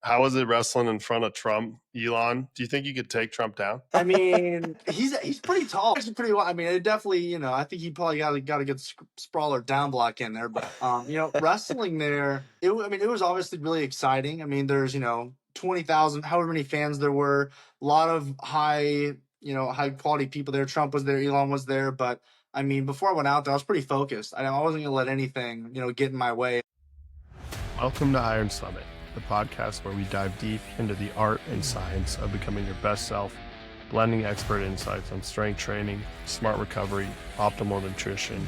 How was it wrestling in front of Trump, Elon? Do you think you could take Trump down? I mean, he's pretty tall. Actually, pretty well. I mean, it definitely, I think he probably got a good sprawler down block in there. But wrestling there, it was obviously really exciting. I mean, there's 20,000, however many fans there were, a lot of high quality people there. Trump was there, Elon was there, but I mean, before I went out there, I was pretty focused. I wasn't gonna let anything get in my way. Welcome to Iron Summit, the podcast where we dive deep into the art and science of becoming your best self, blending expert insights on strength training, smart recovery, optimal nutrition,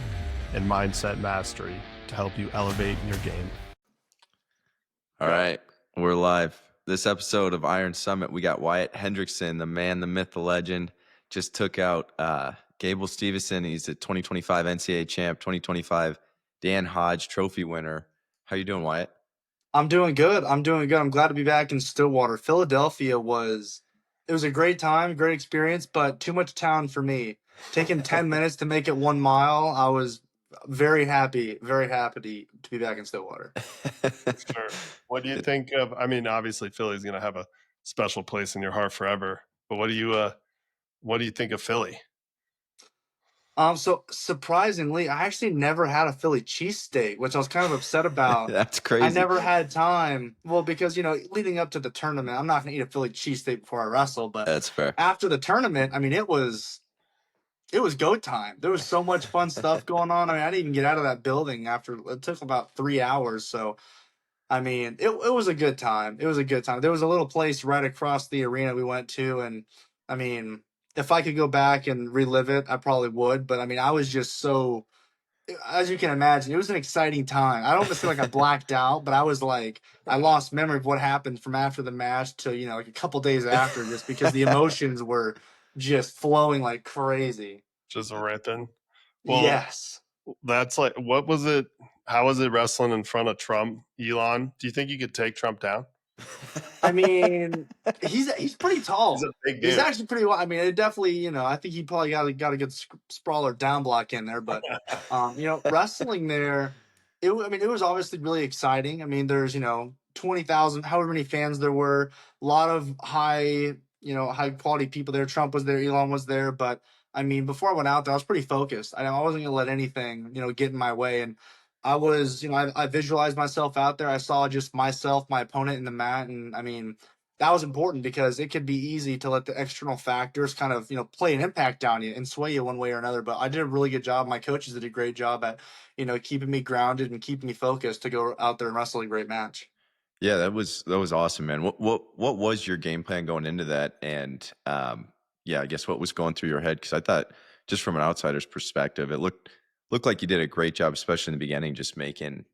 and mindset mastery to help you elevate your game. All right, we're live. This episode of Iron Summit, we got Wyatt Hendrickson, the man, the myth, the legend. Just took out Gable Steveson. He's a 2025 NCAA champ, 2025 Dan Hodge Trophy winner. How you doing, Wyatt? I'm doing good. I'm glad to be back in Stillwater. Philadelphia was a great time, great experience, but too much town for me. Taking 10 minutes to make it 1 mile, I was very happy to be back in Stillwater. Sure. What do you think of, I mean, obviously Philly's going to have a special place in your heart forever, but what do you think of Philly? So surprisingly, I actually never had a Philly cheesesteak, which I was kind of upset about. That's crazy. I never had time. Well, because, leading up to the tournament, I'm not going to eat a Philly cheesesteak before I wrestle, but That's fair. after the tournament, I mean, it was go time. There was so much fun stuff going on. I mean, I didn't even get out of that building after it took about 3 hours. So, I mean, it was a good time. It was a good time. There was a little place right across the arena we went to. And I mean, if I could go back and relive it, I probably would. But I mean, I was just so, as you can imagine, it was an exciting time. I don't feel like I blacked out, but I was like, I lost memory of what happened from after the match to, like a couple days after, just because the emotions were just flowing like crazy. Just ripping. Well, Yes. that's like, what was it? How was it wrestling in front of Trump, Elon? Do you think you could take Trump down? I mean, he's pretty tall. He's a big dude. He's actually pretty well. I mean, it definitely, I think he probably got a good sprawler down block in there. But, wrestling there, it was obviously really exciting. I mean, there's 20,000, however many fans there were, a lot of high quality people there. Trump was there, Elon was there. But I mean, before I went out there, I was pretty focused. I wasn't gonna let anything get in my way. And I was, I visualized myself out there. I saw just myself, my opponent in the mat. And I mean, that was important because it could be easy to let the external factors kind of, play an impact on you and sway you one way or another. But I did a really good job. My coaches did a great job at, keeping me grounded and keeping me focused to go out there and wrestle a great match. Yeah, that was awesome, man. What was your game plan going into that? And I guess what was going through your head? Because I thought, just from an outsider's perspective, it looked like you did a great job, especially in the beginning, just making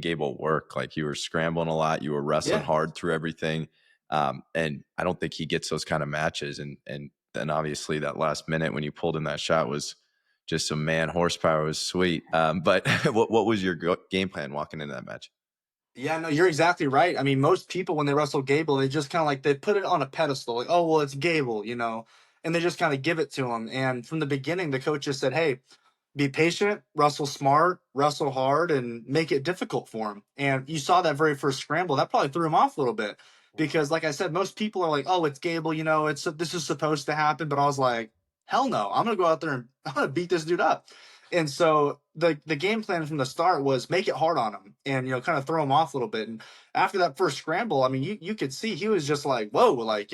Gable work. Like, you were scrambling a lot, you were wrestling hard through everything, and I don't think he gets those kind of matches. And then obviously that last minute when you pulled in that shot was just some man horsepower. It was sweet. But what was your game plan walking into that match? Yeah, no, you're exactly right. I mean, most people, when they wrestle Gable, they just kind of like, they put it on a pedestal. Like, oh, well, it's Gable, and they just kind of give it to him. And from the beginning, the coach just said, hey, be patient, wrestle smart, wrestle hard, and make it difficult for him. And you saw that very first scramble. That probably threw him off a little bit because, like I said, most people are like, oh, it's Gable, this is supposed to happen. But I was like, hell no, I'm going to go out there and I'm going to beat this dude up. And so the game plan from the start was make it hard on him and, kind of throw him off a little bit. And after that first scramble, I mean, you could see he was just like, whoa, like,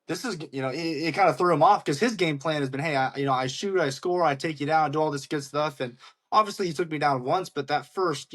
this is, it kind of threw him off because his game plan has been, hey, I shoot, I score, I take you down, do all this good stuff. And obviously he took me down once, but that first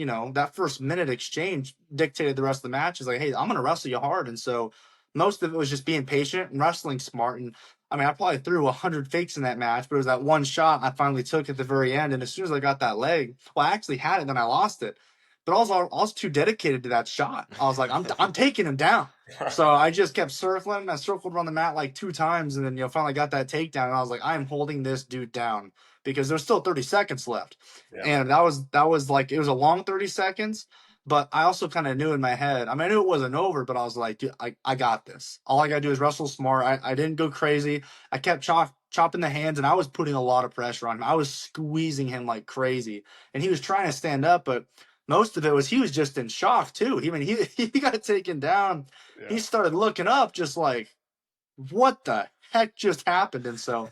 minute exchange dictated the rest of the match. Is like, hey, I'm going to wrestle you hard. And so most of it was just being patient and wrestling smart. And I mean, I probably threw 100 fakes in that match, but it was that one shot I finally took at the very end. And as soon as I got that leg, well, I actually had it, then I lost it. But also, I was too dedicated to that shot. I was like, I'm taking him down. So I just kept circling. I circled around the mat like 2 times, and then finally got that takedown. And I was like, I am holding this dude down because there's still 30 seconds left. Yeah. And that was like, it was a long 30 seconds. But I also kind of knew in my head, I mean, I knew it wasn't over, but I was like, dude, I got this. All I got to do is wrestle smart. I didn't go crazy. I kept chopping the hands, and I was putting a lot of pressure on him. I was squeezing him like crazy. And he was trying to stand up, but most of it was he was just in shock too. He got taken down. He Yeah. started looking up just like, what the heck just happened? And so,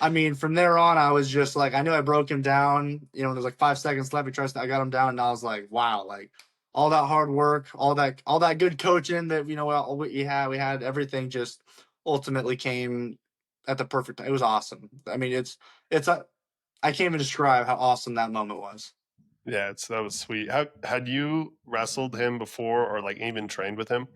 I mean, from there on, I was just like, I knew I broke him down. You know, there's like 5 seconds left. I got him down, and I was like, wow, like all that hard work, all that good coaching that we had everything just ultimately came at the perfect time. It was awesome. I mean, I can't even describe how awesome that moment was. Yeah, that was sweet. How had you wrestled him before, or like even trained with him?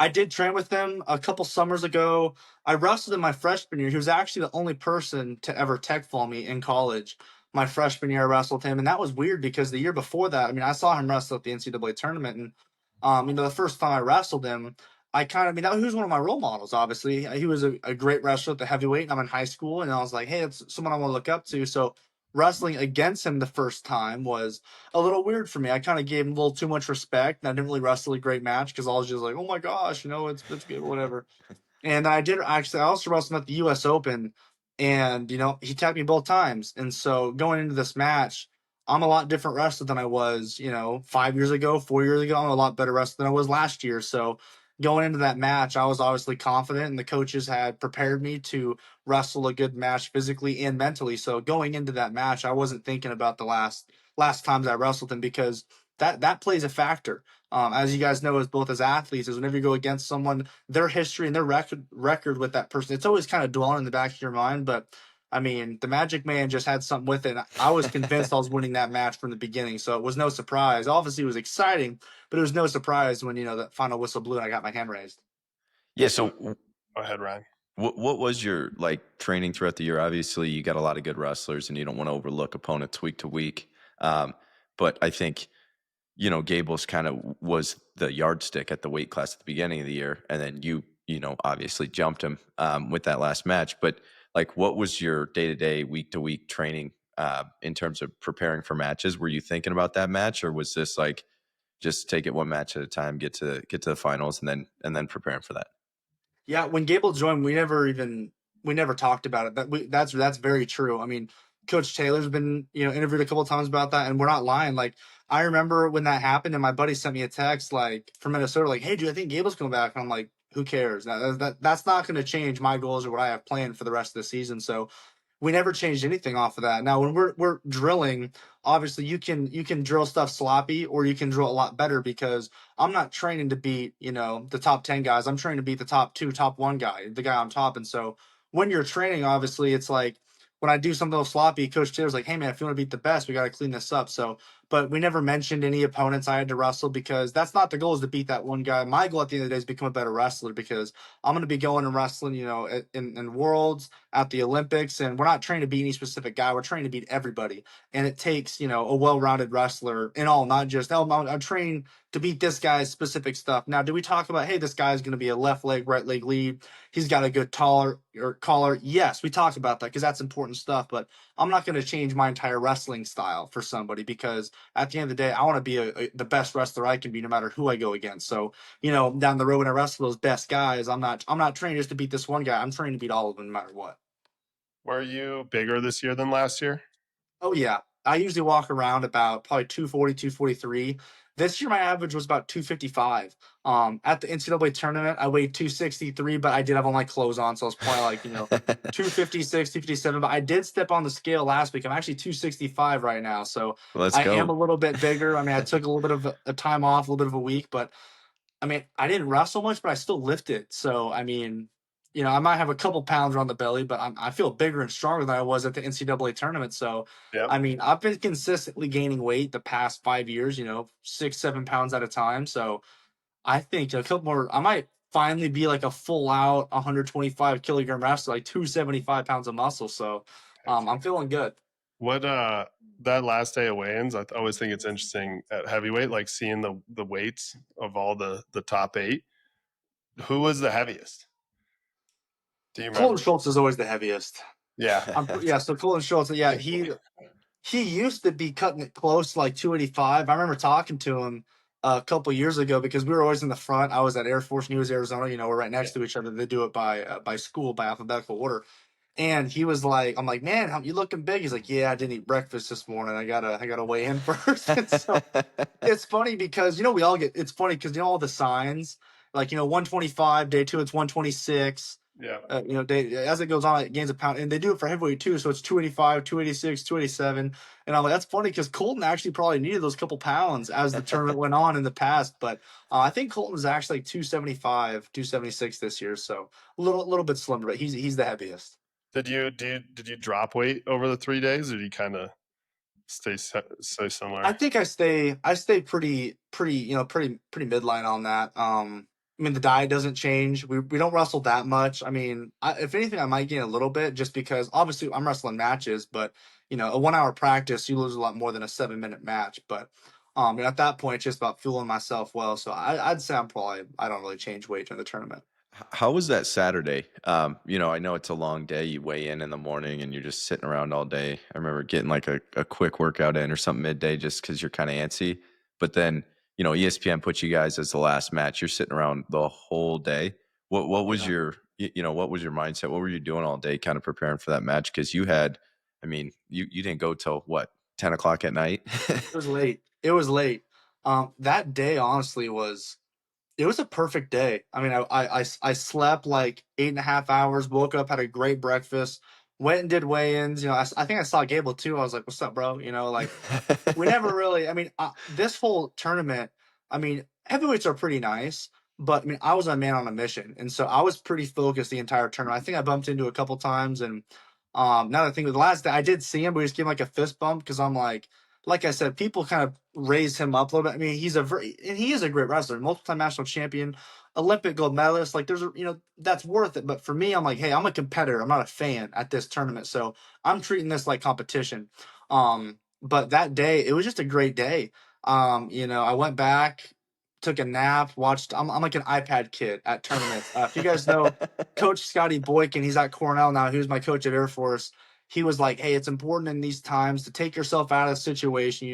I did train with him a couple summers ago. I wrestled him my freshman year. He was actually the only person to ever tech fall me in college. My freshman year, I wrestled him, and that was weird because the year before that, I mean, I saw him wrestle at the NCAA tournament, and the first time I wrestled him, he was one of my role models. Obviously, he was a great wrestler at the heavyweight. And I'm in high school, and I was like, hey, it's someone I want to look up to. So wrestling against him the first time was a little weird for me. I kind of gave him a little too much respect, and I didn't really wrestle a great match because I was just like, oh my gosh, it's good, whatever. And I also wrestled him at the U.S. Open, and he tapped me both times. And so going into this match, I'm a lot different wrestler than I was, 5 years ago, 4 years ago. I'm a lot better wrestler than I was last year. So going into that match, I was obviously confident, and the coaches had prepared me to wrestle a good match physically and mentally. So going into that match, I wasn't thinking about the last times I wrestled him because that plays a factor. As you guys know, as both as athletes, is whenever you go against someone, their history and their record with that person, it's always kind of dwelling in the back of your mind. But I mean, the Magic Man just had something with it. I was convinced I was winning that match from the beginning, so it was no surprise. Obviously, it was exciting, but it was no surprise when the final whistle blew and I got my hand raised. Yeah. So Go ahead, Ryan. what was your like training throughout the year? Obviously, you got a lot of good wrestlers, and you don't want to overlook opponents week to week. But I think Gable's kind of was the yardstick at the weight class at the beginning of the year, and then obviously jumped him with that last match. But like, what was your day to day, week to week training in terms of preparing for matches? Were you thinking about that match, or was this like just take it one match at a time, get to the finals, and then preparing for that? Yeah, when Gable joined, we never talked about it. That's very true. I mean, Coach Taylor's been interviewed a couple of times about that, and we're not lying. Like I remember when that happened, and my buddy sent me a text like from Minnesota, like, "Hey, dude, I think Gable's coming back." And I'm like, "Who cares? That's not going to change my goals or what I have planned for the rest of the season." So we never changed anything off of that. Now, when we're drilling, obviously you can drill stuff sloppy or you can drill a lot better because I'm not training to beat the top 10 guys. I'm training to beat the top two, top one guy, the guy on top. And so when you're training, obviously it's like when I do something a little sloppy, Coach Taylor's like, "Hey man, if you want to beat the best, we got to clean this up." So, but we never mentioned any opponents I had to wrestle because that's not the goal, is to beat that one guy. My goal at the end of the day is become a better wrestler because I'm going to be going and wrestling, in worlds, at the Olympics, and we're not trying to beat any specific guy. We're trying to beat everybody, and it takes a well-rounded wrestler in all, not just I'm trained to beat this guy's specific stuff. Now, do we talk about, hey, this guy's going to be a left leg, right leg lead? He's got a good taller or collar. Yes, we talk about that because that's important stuff. But I'm not going to change my entire wrestling style for somebody because at the end of the day, I want to be the best wrestler I can be, no matter who I go against. So down the road when I wrestle those best guys, I'm not trained just to beat this one guy. I'm trained to beat all of them, no matter what. Were you bigger this year than last year? Oh yeah. I usually walk around about probably 240, 243. This year my average was about 255. At the NCAA tournament, I weighed 263, but I did have all my clothes on, so I was probably like, 256, 257. But I did step on the scale last week. I'm actually 265 right now. So Let's I am a go. little bit bigger. I mean, I took a little bit of a time off, a little bit of a week, but I mean, I didn't wrestle much, but I still lifted. So, I mean, I might have a couple pounds on the belly, but I feel bigger and stronger than I was at the NCAA tournament. So, Yep. I mean, I've been consistently gaining weight the past 5 years, 6, 7 pounds at a time. So, I think a couple more, I might finally be like a full out 125 kilogram wrestler, like 275 pounds of muscle. So, I'm feeling good. What that last day of weigh-ins, I always think it's interesting at heavyweight, like seeing the weights of all the top eight. Who was the heaviest? Do you Colton remember? Schultz is always the heaviest. Yeah. Yeah. So Colton Schultz, yeah, he used to be cutting it close to like 285. I remember talking to him a couple years ago because we were always in the front. I was at Air Force and he was Arizona. We're right next to each other. They do it by school, by alphabetical order. And he was like, I'm like, man, how you looking big? He's like, yeah, I didn't eat breakfast this morning. I gotta weigh in first. And so it's funny because we all get. It's funny because all the signs, like 125 day 2, it's 126. Yeah. As it goes on, it gains a pound, and they do it for heavyweight too. So it's 285, 286, 287, and I'm like, that's funny because Colton actually probably needed those couple pounds as the tournament went on in the past. But I think Colton's actually like 275, 276 this year, so a little bit slimmer, but he's the heaviest. Did you drop weight over the 3 days, or did you kind of stay similar? I think I stay pretty midline on that. I mean, the diet doesn't change. We don't wrestle that much. I mean, if anything, I might gain a little bit just because obviously I'm wrestling matches, but a 1 hour practice, you lose a lot more than a 7 minute match. But at that point, it's just about fueling myself well. So I'd say I don't really change weight during the tournament. How was that Saturday? I know it's a long day. You weigh in the morning and you're just sitting around all day. I remember getting like a quick workout in or something midday just because you're kind of antsy. But then, ESPN puts you guys as the last match. You're sitting around the whole day. What was Yeah. what was your mindset? What were you doing all day kind of preparing for that match? Because you didn't go till what, 10 o'clock at night? It was late. It was late. That day honestly it was a perfect day. I mean, I slept like 8.5 hours, woke up, had a great breakfast, went and did weigh-ins. I think I saw Gable too. I was like, what's up, bro? Like we never really, I mean, this whole tournament, I mean, heavyweights are pretty nice, but I mean, I was a man on a mission. And so I was pretty focused the entire tournament. I think I bumped into a couple times. And now that I think of the last day, I did see him, but we just gave him like a fist bump because I'm like I said, people kind of raise him up a little bit. I mean, he is a great wrestler, multiple-time national champion, Olympic gold medalist. Like, that's worth it. But for me, I'm like, hey, I'm a competitor. I'm not a fan at this tournament, so I'm treating this like competition. But that day, it was just a great day. I went back, took a nap, watched. I'm like an iPad kid at tournaments. If you guys know Coach Scotty Boykin, he's at Cornell now. He was my coach at Air Force. He was like, hey, it's important in these times to take yourself out of the situation,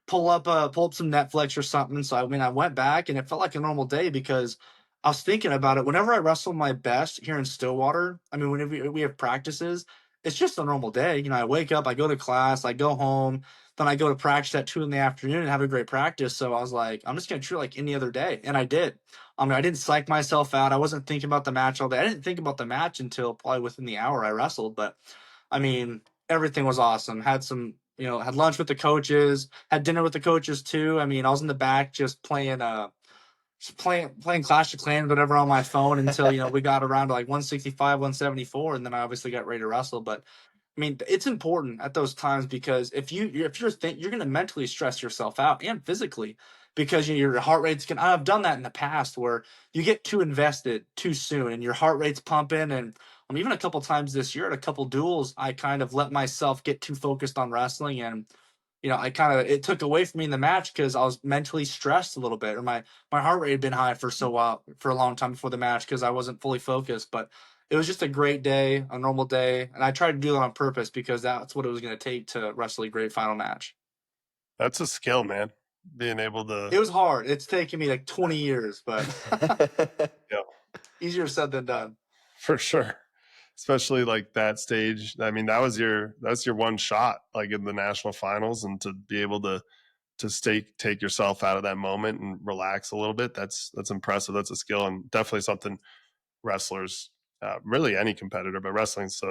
pull up some Netflix or something. So I went back and it felt like a normal day because I was thinking about it. Whenever I wrestle my best here in Stillwater, I mean, whenever we have practices, it's just a normal day. I wake up, I go to class, I go home, then I go to practice at 2 in the afternoon and have a great practice. So I was like, I'm just gonna treat it like any other day, and I did. I mean, I didn't psych myself out. I wasn't thinking about the match all day. I didn't think about the match until probably within the hour I wrestled. But I mean, everything was awesome. Had lunch with the coaches, had dinner with the coaches too. I mean, I was in the back just playing Clash of Clans, whatever, on my phone until we got around to like 165, 174, and then I obviously got ready to wrestle. But I mean, it's important at those times because if you're going to mentally stress yourself out and physically because your heart rate's going. I've done that in the past where you get too invested too soon and your heart rate's pumping. And even a couple times this year at a couple duels, I kind of let myself get too focused on wrestling, and it took away from me in the match because I was mentally stressed a little bit, or my heart rate had been high for a long time before the match because I wasn't fully focused. But it was just a great day, a normal day, and I tried to do that on purpose because that's what it was going to take to wrestle a great final match. That's a skill, man. Being able to. It was hard. It's taken me like 20 years, but Yeah, easier said than done. for sure. Especially like that stage. I mean, that's your one shot, like in the national finals, and to be able to take yourself out of that moment and relax a little bit. That's impressive. That's a skill, and definitely something wrestlers, really any competitor, but wrestling's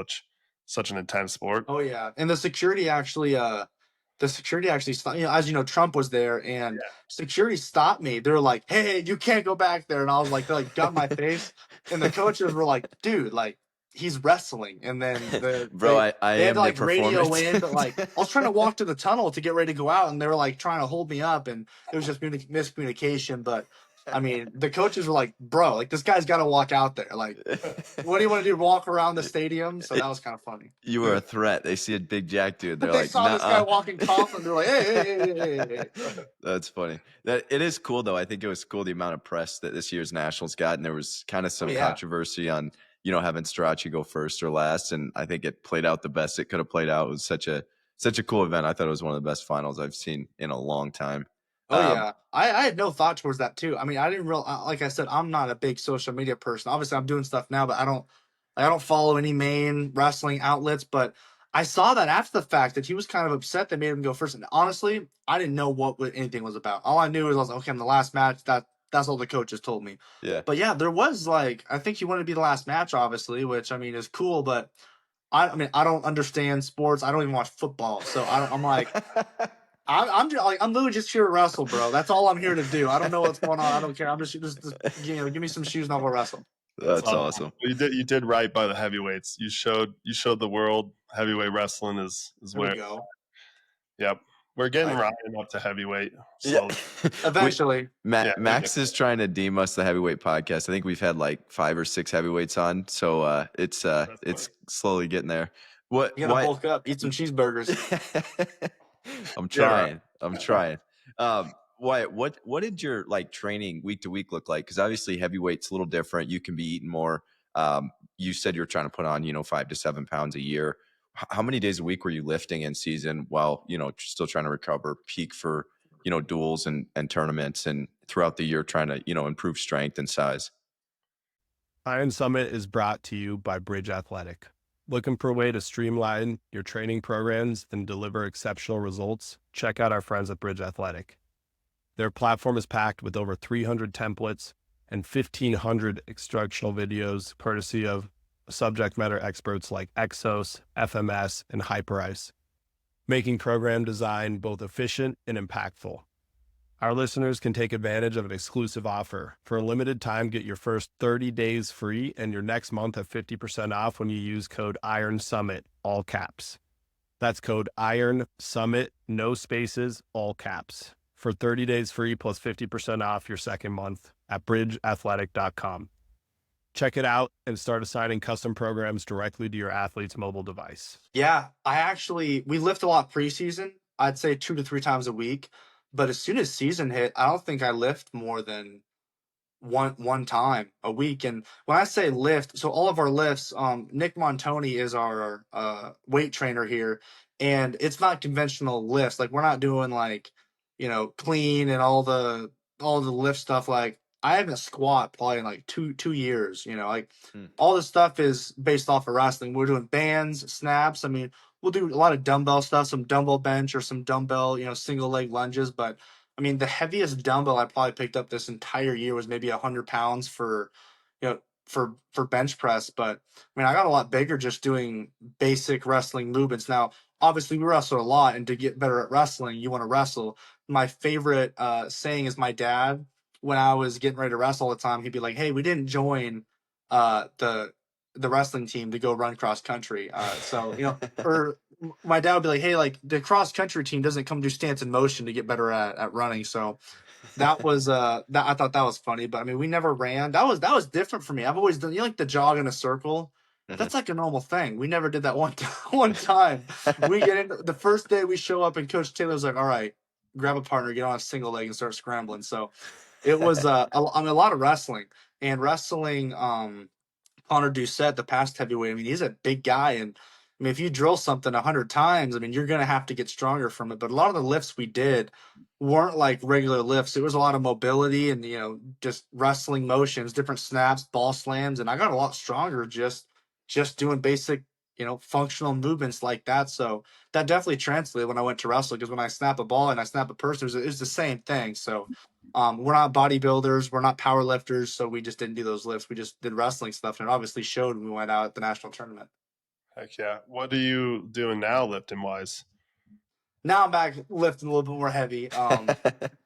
such an intense sport. Oh yeah, and the security actually stopped. As you know, Trump was there, and security stopped me. They were like, "Hey, you can't go back there," and I was like, they like got my face, and the coaches were like, "Dude, like." He's wrestling, and then Bro, I they had am to like the radio performance. in, but like I was trying to walk to the tunnel to get ready to go out, and they were like trying to hold me up, and it was just miscommunication. But I mean, the coaches were like, "Bro, like this guy's got to walk out there. Like, what do you want to do? Walk around the stadium?" So that was kind of funny. You were a threat. They see a big jack dude. They're But they like, saw this guy nah. walking confident. They're like, hey. That's funny. That it is cool though. I think it was cool the amount of press that this year's nationals got, and there was kind of some yeah. controversy on having Strachey go first or last, and I think it played out the best it could have played out. It was such a cool event. I thought it was one of the best finals I've seen in a long time. Oh yeah, I had no thought towards that too. I mean, I didn't like I said, I'm not a big social media person. Obviously, I'm doing stuff now, but I don't Like, I don't follow any main wrestling outlets, but I saw that after the fact that he was kind of upset they made him go first. And honestly, I didn't know anything was about. All I knew was I was like, okay, I'm the last match. That's all the coaches told me. Yeah. But yeah, there was like, I think he wanted to be the last match, obviously, which I mean is cool. But I mean, I don't understand sports. I don't even watch football, so I'm like, I'm just, like, I'm literally just here to wrestle, bro. That's all I'm here to do. I don't know what's going on. I don't care. I'm just give me some shoes and I'll go wrestle. That's awesome. You did right by the heavyweights. You showed the world heavyweight wrestling is There where. we go. Yep, we're getting Ryan up to heavyweight. So Eventually, Max is trying to deem us the heavyweight podcast. I think we've had like 5 or 6 heavyweights on, so it's slowly getting there. you gotta bulk up, eat some cheeseburgers. I'm trying. I'm trying. Wyatt, what did your like training week to week look like? Because obviously heavyweight's a little different. You can be eating more. You said you're trying to put on 5 to 7 pounds a year. How many days a week were you lifting in season while still trying to recover, peak for duels and tournaments, and throughout the year trying to improve strength and size? Iron Summit is brought to you by Bridge Athletic. Looking for a way to streamline your training programs and deliver exceptional results? Check out our friends at Bridge Athletic. Their platform is packed with over 300 templates and 1,500 instructional videos, courtesy of subject matter experts like Exos, FMS, and Hyperice, making program design both efficient and impactful. Our listeners can take advantage of an exclusive offer. For a limited time, get your first 30 days free and your next month at 50% off when you use code IRONSUMMIT, all caps. That's code IRONSUMMIT, no spaces, all caps, for 30 days free plus 50% off your second month at bridgeathletic.com. Check it out and start assigning custom programs directly to your athlete's mobile device. Yeah, we lift a lot preseason. I'd say 2 to 3 times a week. But as soon as season hit, I don't think I lift more than one time a week. And when I say lift, so all of our lifts, Nick Montoni is our weight trainer here, and it's not conventional lifts. Like, we're not doing like, clean and all the lift stuff. Like, I haven't squat probably in like two years. All this stuff is based off of wrestling. We're doing bands, snaps. I mean, we'll do a lot of dumbbell stuff, some dumbbell bench or some dumbbell, single leg lunges. But I mean, the heaviest dumbbell I probably picked up this entire year was maybe 100 pounds for, for bench press. But I mean, I got a lot bigger just doing basic wrestling movements. Now, obviously, we wrestle a lot, and to get better at wrestling, you want to wrestle. My favorite saying is my dad. When I was getting ready to wrestle all the time, he'd be like, "Hey, we didn't join the wrestling team to go run cross country." Or my dad would be like, "Hey, like the cross country team doesn't come do stance and motion to get better at running." So that was that I thought that was funny. But I mean, we never ran. That was different for me. I've always done like the jog in a circle. That's like a normal thing. We never did that one time. We get in the first day we show up and Coach Taylor's like, "All right, grab a partner, get on a single leg and start scrambling." So it was a lot of wrestling and wrestling. Connor Doucette, the past heavyweight, I mean, he's a big guy. And I mean, if you drill something 100 times, I mean, you're going to have to get stronger from it. But a lot of the lifts we did weren't like regular lifts. It was a lot of mobility and, just wrestling motions, different snaps, ball slams. And I got a lot stronger just doing basic, functional movements like that. So that definitely translated when I went to wrestle, because when I snap a ball and I snap a person, it's the same thing. So we're not bodybuilders, we're not power lifters, so we just didn't do those lifts. We just did wrestling stuff, and it obviously showed when we went out at the national tournament. Heck yeah. What are you doing now lifting wise? Now I'm back lifting a little bit more heavy.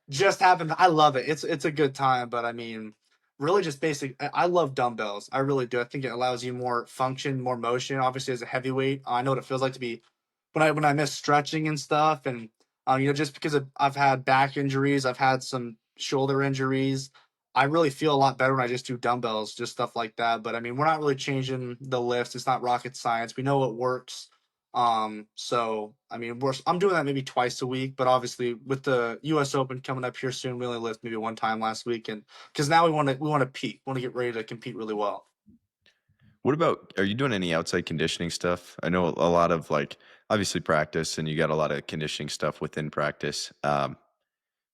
Just happened. I love it. It's a good time, but I mean, really just basic. I love dumbbells. I really do. I think it allows you more function, more motion. Obviously, as a heavyweight, I know what it feels like to be when I miss stretching and stuff, and just because I've had back injuries, I've had some shoulder injuries. I really feel a lot better when I just do dumbbells, just stuff like that. But I mean, we're not really changing the lifts. It's not rocket science. We know what works. So I mean, I'm doing that maybe twice a week, but obviously with the U.S. Open coming up here soon, we only lift maybe one time last week, and because now we want to peak, want to get ready to compete really well. What about, are you doing any outside conditioning stuff? I know a lot of like, obviously practice, and you got a lot of conditioning stuff within practice. But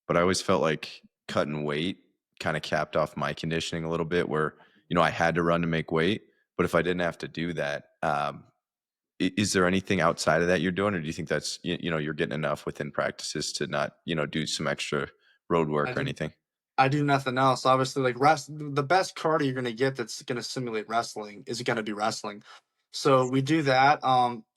I always felt like cutting weight kind of capped off my conditioning a little bit, where, I had to run to make weight, but if I didn't have to do that, is there anything outside of that you're doing, or do you think that's you're getting enough within practices to not do some extra road I work or do anything? I do nothing else. Obviously, like the best cardio you're gonna get that's gonna simulate wrestling is gonna be wrestling. So we do that.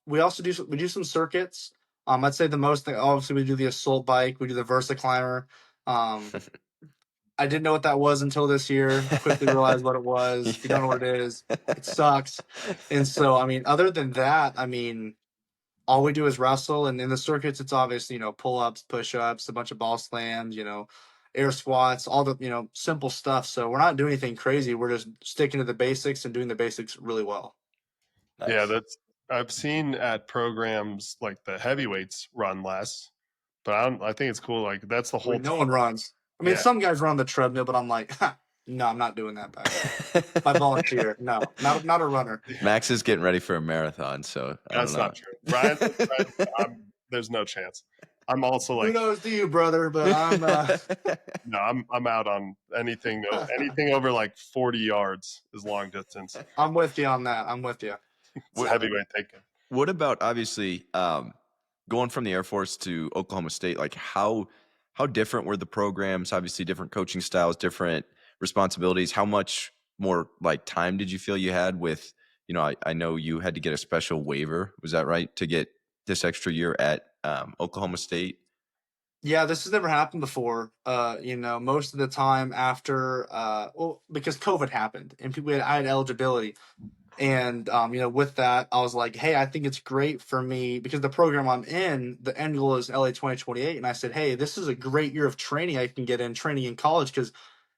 We also we do some circuits. I'd say the most thing. Obviously, we do the assault bike. We do the Versa climber. Um, I didn't know what that was until this year. Quickly realized what it was. If you don't know what it is, it sucks. And so, I mean, other than that, I mean, all we do is wrestle. And in the circuits, it's obviously, pull ups, push ups, a bunch of ball slams, air squats, all the, simple stuff. So we're not doing anything crazy. We're just sticking to the basics and doing the basics really well. Yeah, Nice. I've seen at programs like the heavyweights run less, but I think it's cool. Like that's the whole No team. one runs. I mean, Yeah, some guys run the treadmill, but I'm like, no, I'm not doing that back there. By volunteer. No, not a runner. Max is getting ready for a marathon, so I don't that's know. not true. Ryan, there's no chance. I'm also like, Kudos to you, brother, but I'm no, I'm out on anything. Anything over like 40 yards is long distance. I'm with you on that. I'm with you. It's heavyweight thinking. What about, obviously, going from the Air Force to Oklahoma State? Like, how different were the programs? Obviously, different coaching styles, different responsibilities. How much more like time did you feel you had with? I know you had to get a special waiver. Was that right, to get this extra year at Oklahoma State? Yeah, this has never happened before. Most of the time after, because COVID happened and I had eligibility. And, with that, I was like, hey, I think it's great for me because the program I'm in, the end goal is LA 2028. And I said, hey, this is a great year of training I can get in training in college because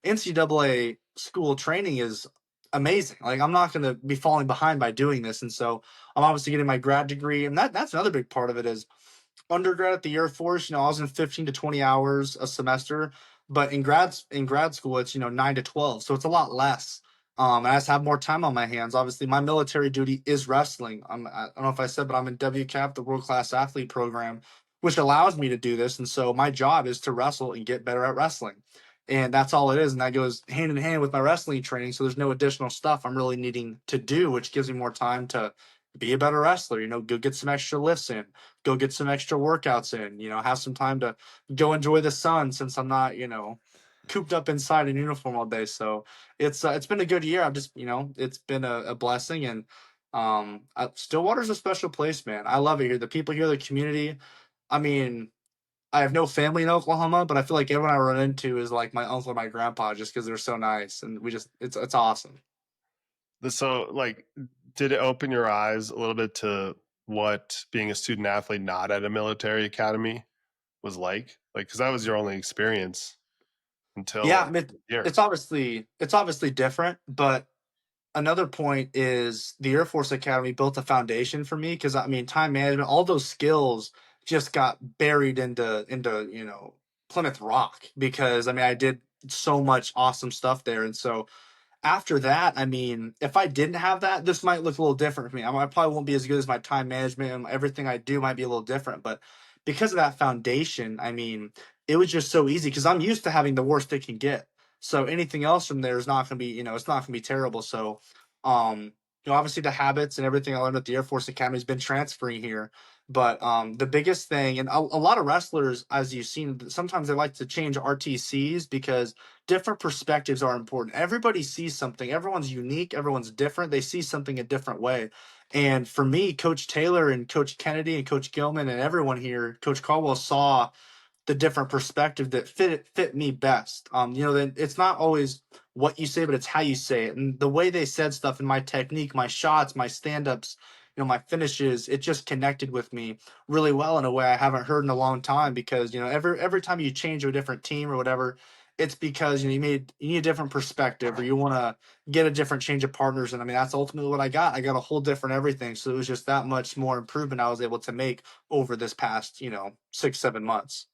NCAA school training is amazing. Like, I'm not going to be falling behind by doing this. And so I'm obviously getting my grad degree. And that's another big part of it is undergrad at the Air Force, I was in 15 to 20 hours a semester, but in grad school it's 9 to 12, so it's a lot less. And I just have more time on my hands. Obviously, my military duty is wrestling. I don't know if I said, but I'm in WCAP, the World Class Athlete Program, which allows me to do this. And so my job is to wrestle and get better at wrestling, and that's all it is. And that goes hand in hand with my wrestling training. So there's no additional stuff I'm really needing to do, which gives me more time to be a better wrestler. Go get some extra lifts in, go get some extra workouts in, have some time to go enjoy the sun since I'm not, cooped up inside in uniform all day. So it's been a good year. I've just, it's been a blessing. And Stillwater's a special place, man. I love it here. The people here, the community. I mean, I have no family in Oklahoma, but I feel like everyone I run into is like my uncle or my grandpa just because they're so nice. And it's awesome. So, like, did it open your eyes a little bit to what being a student athlete not at a military academy was like? Like, because that was your only experience until Yeah, I mean, here. it's obviously different, but another point is the Air Force Academy built a foundation for me because I mean time management, all those skills just got buried into Plymouth Rock because I mean I did so much awesome stuff there, and so after that, I mean, if I didn't have that, this might look a little different for me. I probably won't be as good as my time management and everything I do might be a little different. But because of that foundation, I mean, it was just so easy because I'm used to having the worst it can get. So anything else from there is not going to be, it's not going to be terrible. So, um, obviously the habits and everything I learned at the Air Force Academy has been transferring here. But the biggest thing, and a lot of wrestlers, as you've seen, sometimes they like to change RTCs because different perspectives are important. Everybody sees something. Everyone's unique. Everyone's different. They see something a different way. And for me, Coach Taylor and Coach Kennedy and Coach Gilman and everyone here, Coach Caldwell saw the different perspective that fit me best. Then it's not always what you say, but it's how you say it. And the way they said stuff in my technique, my shots, my stand-ups, my finishes, it just connected with me really well in a way I haven't heard in a long time because, every time you change to a different team or whatever, it's because you need a different perspective or you want to get a different change of partners. And I mean that's ultimately what I got. I got a whole different everything. So it was just that much more improvement I was able to make over this past, 6-7 months.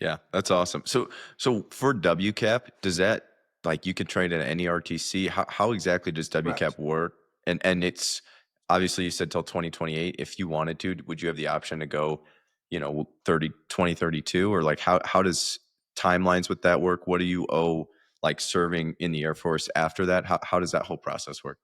Yeah, that's awesome. So for WCAP, does that, like, you can train at any RTC? How exactly does Correct. WCAP work? And it's, obviously you said till 2028. If you wanted to, would you have the option to go, 2032, or like how does timelines with that work? What do you owe, like, serving in the Air Force after that? How does that whole process work?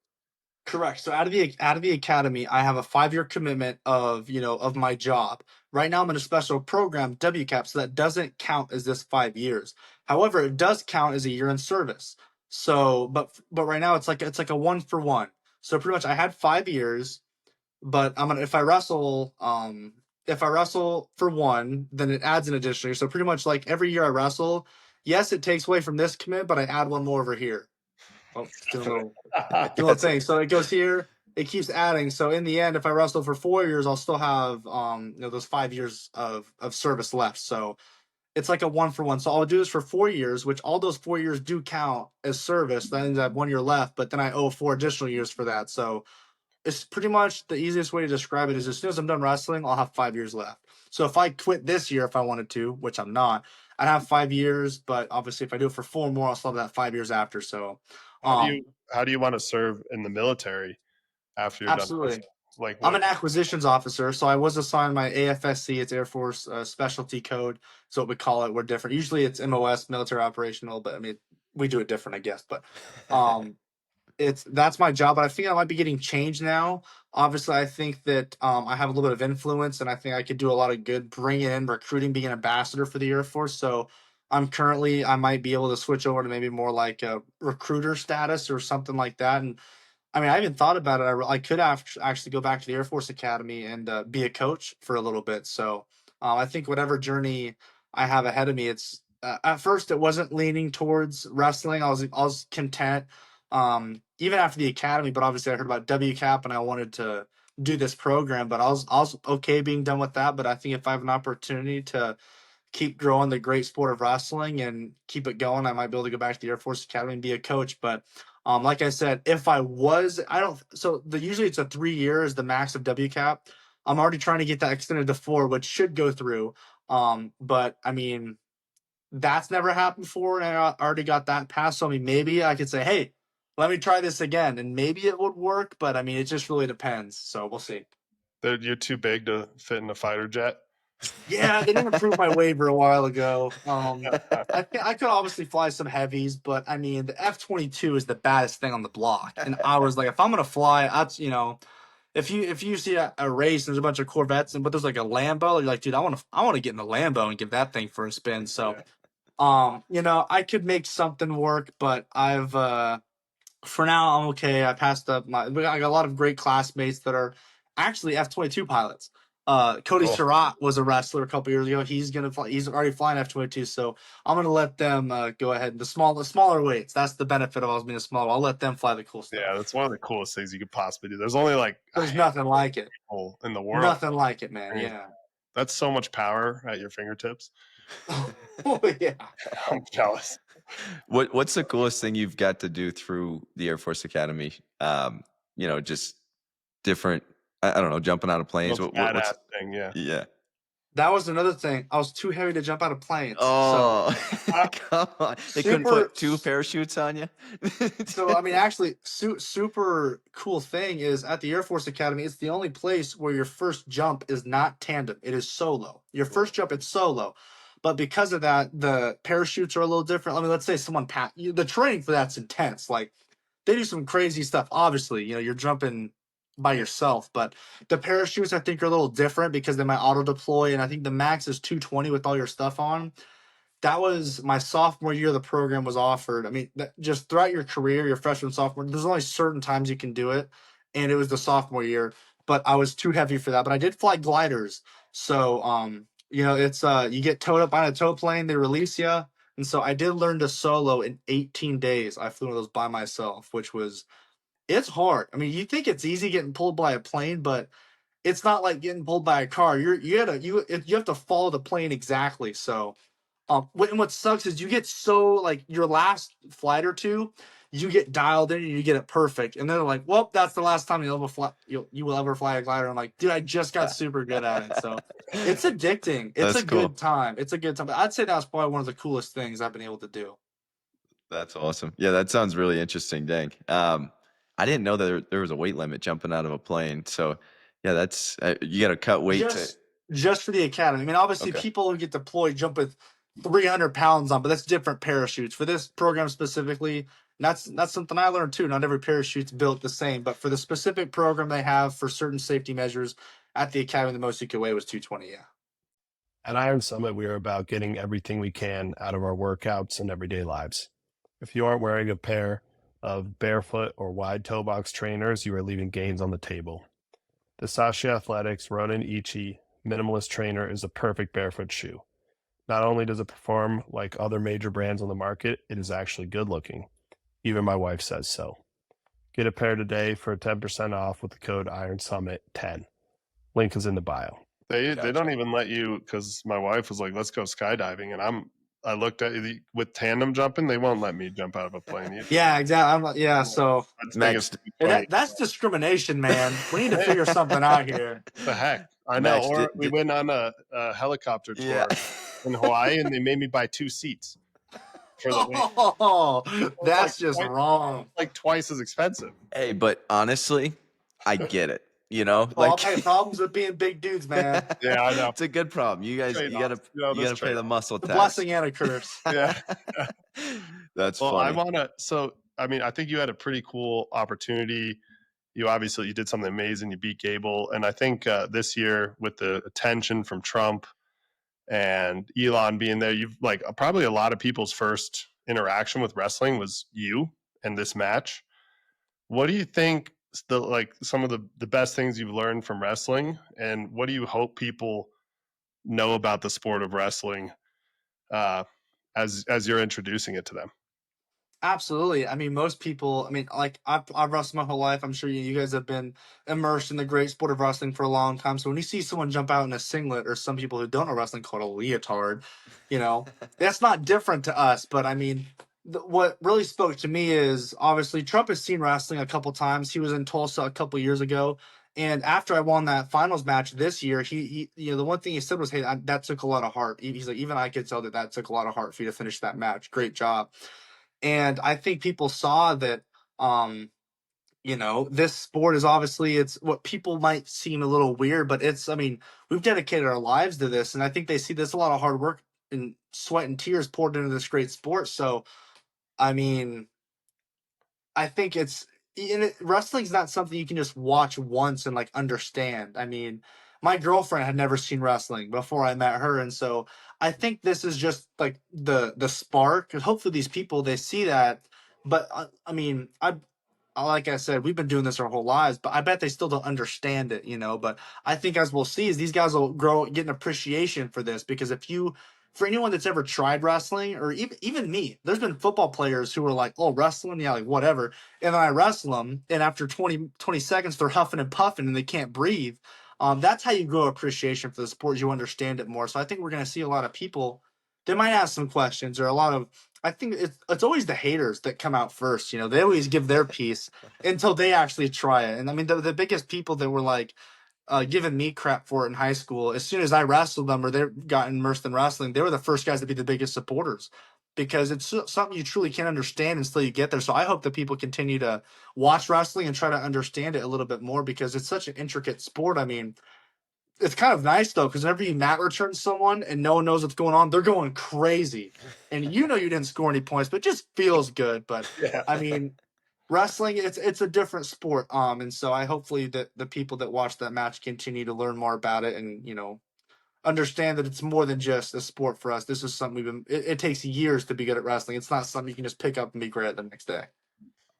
Correct. So out of the academy, I have a 5-year commitment of of my job. Right now, I'm in a special program, WCAP, so that doesn't count as this 5 years. However, it does count as a year in service. So, but right now it's like a 1 for 1. So pretty much, I had 5 years, but I'm gonna if I wrestle for one, then it adds an additional year. So pretty much like every year I wrestle, yes, it takes away from this commit, but I add one more over here. Oh, doing a little That's thing. So it goes here, it keeps adding. So in the end, if I wrestle for 4 years, I'll still have those 5 years of service left. So it's like a 1 for 1. So I'll do this for 4 years, which all those 4 years do count as service. That means I have 1 year left, but then I owe 4 additional years for that. So it's pretty much the easiest way to describe it is as soon as I'm done wrestling, I'll have 5 years left. So if I quit this year, if I wanted to, which I'm not, I'd have 5 years. But obviously, if I do it for 4 more, I'll still have that 5 years after. So, How do um, you want to serve in the military after you're done absolutely. wrestling? Like I'm what? an acquisitions officer, so I was assigned my AFSC. It's Air Force Specialty Code. So what we call it. We're different. Usually it's MOS, military operational, but I mean we do it different, I guess. But um, that's my job, but I think I might be getting changed now. Obviously, I think that I have a little bit of influence, and I think I could do a lot of good bringing in recruiting, being an ambassador for the Air Force. So I might be able to switch over to maybe more like a recruiter status or something like that. And I mean, I even thought about it. I could actually go back to the Air Force Academy and be a coach for a little bit. So I think whatever journey I have ahead of me, it's at first it wasn't leaning towards wrestling. I was content even after the academy, but obviously I heard about WCAP and I wanted to do this program, but I was okay being done with that. But I think if I have an opportunity to keep growing the great sport of wrestling and keep it going, I might be able to go back to the Air Force Academy and be a coach. But like I said, if I was, I don't. So usually it's a 3 year is the max of WCAP. I'm already trying to get that extended to 4, which should go through. But I mean, that's never happened before, and I already got that passed. So I mean, maybe I could say, hey, let me try this again, and maybe it would work. But I mean, it just really depends. So we'll see. You're too big to fit in a fighter jet. Yeah, they didn't approve my waiver a while ago. I could obviously fly some heavies, but I mean the F-22 is the baddest thing on the block. And I was like, if I'm gonna fly, if you see a race, and there's a bunch of Corvettes, but there's like a Lambo, you're like, dude, I want to get in the Lambo and give that thing for a spin. So, I could make something work, but for now, I'm okay. I passed up I got a lot of great classmates that are actually F-22 pilots. Cody Cool. Surratt was a wrestler a couple years ago. He's gonna fly. He's already flying F-22. So I'm gonna let them go ahead. The smaller weights. That's the benefit of always being a small. I'll let them fly the cool stuff. Yeah, that's one of the coolest things you could possibly do. There's only like a There's nothing like it. handful in the world. Nothing like it, man. I mean, Yeah. that's so much power at your fingertips. Oh yeah. I'm jealous. What's the coolest thing you've got to do through the Air Force Academy? Just different. I don't know, jumping out of planes. Most What's badass thing, yeah. yeah? That was another thing. I was too heavy to jump out of planes. Oh, come on! They couldn't Super- put 2 parachutes on you. So I mean, actually, super cool thing is at the Air Force Academy, it's the only place where your first jump is not tandem; it is solo. Your first jump, it's solo, but because of that, the parachutes are a little different. I mean, let's say someone the training for that's intense. Like they do some crazy stuff. Obviously, you're jumping by yourself, but the parachutes I think are a little different because they might auto deploy, and I think the max is 220 with all your stuff on. That was my sophomore year the program was offered. I mean, just throughout your career, your freshman, sophomore, there's only certain times you can do it. And it was the sophomore year, but I was too heavy for that. But I did fly gliders. So, it's you get towed up on a tow plane, they release you. And so I did learn to solo in 18 days. I flew one of those by myself, it's hard. I mean, you think it's easy getting pulled by a plane, but it's not like getting pulled by a car. You have to follow the plane exactly. So, what sucks is you get so like your last flight or two, you get dialed in and you get it perfect, and then they're like, "Well, that's the last time you'll ever fly. You will ever fly a glider." I'm like, "Dude, I just got super good at it." So it's addicting. It's That's a cool. good time. It's a good time. But I'd say that's probably one of the coolest things I've been able to do. That's awesome. Yeah, that sounds really interesting. Dang. I didn't know that there was a weight limit jumping out of a plane. So, yeah, that's you got to cut weight Just for the academy. I mean, obviously, Okay. people who get deployed jump with 300 pounds on, but that's different parachutes. For this program specifically, that's something I learned too. Not every parachute's built the same, but for the specific program they have for certain safety measures at the academy, the most you could weigh was 220. Yeah. At Iron Summit, we are about getting everything we can out of our workouts and everyday lives. If you aren't wearing a pair of barefoot or wide toe box trainers, you are leaving gains on the table. The Sashi Athletics Ronin Ichi Minimalist Trainer is a perfect barefoot shoe. Not only does it perform like other major brands on the market, it is actually good looking. Even my wife says so. Get a pair today for 10% off with the code IronSummit10. Link is in the bio. They don't even let you, because my wife was like, let's go skydiving. And I looked at with tandem jumping, they won't let me jump out of a plane either. Yeah, exactly. So that's discrimination, man. We need to figure something out here. The heck? I know. Or we went on a helicopter tour in Hawaii, and they made me buy 2 seats. For the that's just wrong. Like twice as expensive. Hey, but honestly, I get it. You know, problems with being big dudes, man. Yeah, I know. It's a good problem. You guys, you gotta pay the muscle tax. Blessing and a curse. Yeah, that's funny. I think you had a pretty cool opportunity. You did something amazing. You beat Gable, and I think this year with the attention from Trump and Elon being there, you've probably a lot of people's first interaction with wrestling was you and this match. What do you think some of the best things you've learned from wrestling, and what do you hope people know about the sport of wrestling as you're introducing it to them? Absolutely. I mean, most people, I've wrestled my whole life. I'm sure you guys have been immersed in the great sport of wrestling for a long time. So when you see someone jump out in a singlet, or some people who don't know wrestling call it a leotard, that's not different to us. But I mean, what really spoke to me is obviously Trump has seen wrestling a couple times. He was in Tulsa a couple years ago. And after I won that finals match this year, he the one thing he said was, hey, that took a lot of heart. He's like, even I could tell that took a lot of heart for you to finish that match. Great job. And I think people saw that, this sport is obviously, it's what people might seem a little weird, but we've dedicated our lives to this. And I think they see there's a lot of hard work and sweat and tears poured into this great sport. So, I think wrestling's not something you can just watch once and understand. My girlfriend had never seen wrestling before I met her. And so I think this is just like the spark. And hopefully these people, they see that. But like I said, we've been doing this our whole lives, but I bet they still don't understand it, But I think as we'll see is these guys will get an appreciation for this, because for anyone that's ever tried wrestling, or even me, there's been football players who are like, oh, wrestling? Yeah, like whatever. And then I wrestle them, and after 20 seconds, they're huffing and puffing and they can't breathe. That's how you grow appreciation for the sport. You understand it more. So I think we're going to see a lot of people. They might ask some questions, or I think it's always the haters that come out first. They always give their piece until they actually try it. And the biggest people that were giving me crap for it in high school, as soon as I wrestled them or they got immersed in wrestling, they were the first guys to be the biggest supporters, because it's something you truly can't understand until you get there. So I hope that people continue to watch wrestling and try to understand it a little bit more, because it's such an intricate sport. It's kind of nice though, because whenever you mat return someone and no one knows what's going on, they're going crazy, and you didn't score any points, but it just feels good. But yeah. Wrestling, it's a different sport. And so I hopefully that the people that watch that match continue to learn more about it, and understand that it's more than just a sport for us. This is something it takes years to be good at wrestling. It's not something you can just pick up and be great at the next day.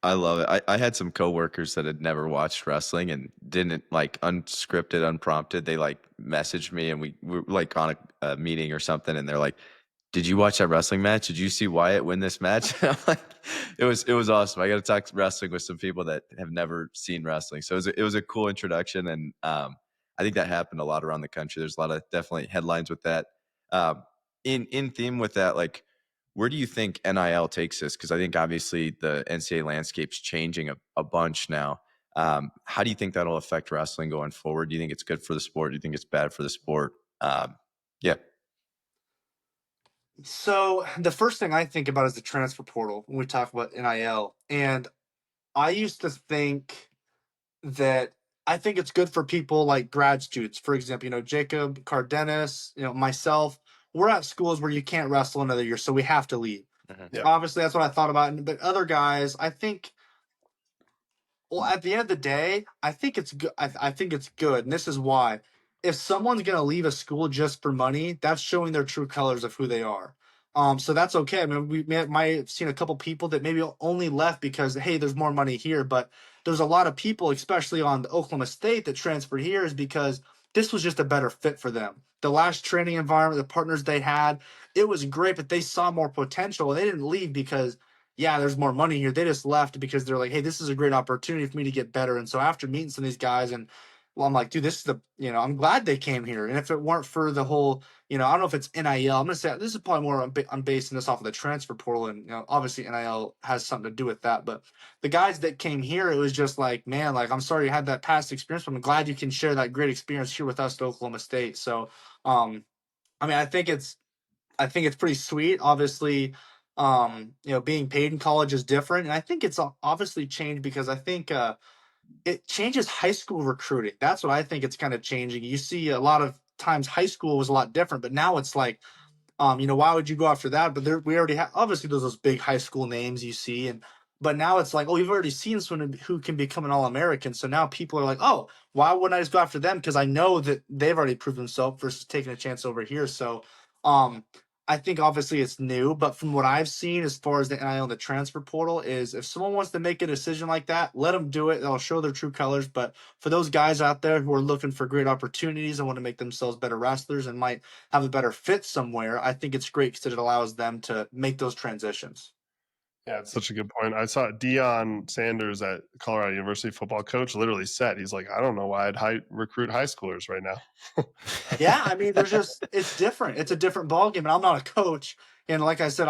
I love it. I had some coworkers that had never watched wrestling and didn't unscripted, unprompted. They messaged me, and we were on a meeting or something, and they're like, did you watch that wrestling match? Did you see Wyatt win this match? I'm like, it was awesome. I got to talk wrestling with some people that have never seen wrestling. So it was a cool introduction. And I think that happened a lot around the country. There's a lot of definitely headlines with that. In theme with that, where do you think NIL takes this? Because I think obviously the NCAA landscape's changing a bunch now. How do you think that'll affect wrestling going forward? Do you think it's good for the sport? Do you think it's bad for the sport? Yeah. So the first thing I think about is the transfer portal when we talk about NIL. And I used to think that I think it's good for people like grad students. For example, Jacob Cardenas, myself, we're at schools where you can't wrestle another year, so we have to leave. Mhm. Yeah. Obviously, that's what I thought about. But other guys, I think, well, at the end of the day, I think it's good. I think it's good, and this is why. If someone's gonna leave a school just for money, that's showing their true colors of who they are. So that's okay. I mean, might have seen a couple people that maybe only left because hey, there's more money here, but there's a lot of people, especially on the Oklahoma State, that transferred here is because this was just a better fit for them. The last training environment, the partners they had, it was great, but they saw more potential. They didn't leave because yeah, there's more money here. They just left because they're like, hey, this is a great opportunity for me to get better. And so after meeting some of these guys, and well, I'm like, dude, this is I'm glad they came here. And if it weren't for the whole, I don't know if it's NIL. I'm gonna say this is probably more. I'm basing this off of the transfer portal, and obviously NIL has something to do with that. But the guys that came here, it was just like, man, like I'm sorry you had that past experience, but I'm glad you can share that great experience here with us at Oklahoma State. So, I mean, I think it's pretty sweet. Obviously, being paid in college is different, and I think it's obviously changed because I think it changes high school recruiting. That's what I think it's kind of changing. You see a lot of times high school was a lot different, but now it's like why would you go after that? But we already have obviously those big high school names you see, and but now it's like, oh, we've already seen someone who can become an All-American. So now people are like, oh, why wouldn't I just go after them? Because I know that they've already proved themselves versus taking a chance over here. So um I think obviously it's new, but from what I've seen as far as the NIL and the transfer portal is if someone wants to make a decision like that, let them do it. They'll show their true colors. But for those guys out there who are looking for great opportunities and want to make themselves better wrestlers and might have a better fit somewhere, I think it's great because it allows them to make those transitions. Yeah, it's such a good point. I saw Deion Sanders at Colorado University football coach literally said, he's like, I don't know why I'd recruit high schoolers right now. Yeah, I mean, it's different. It's a different ballgame, and I'm not a coach. And like I said,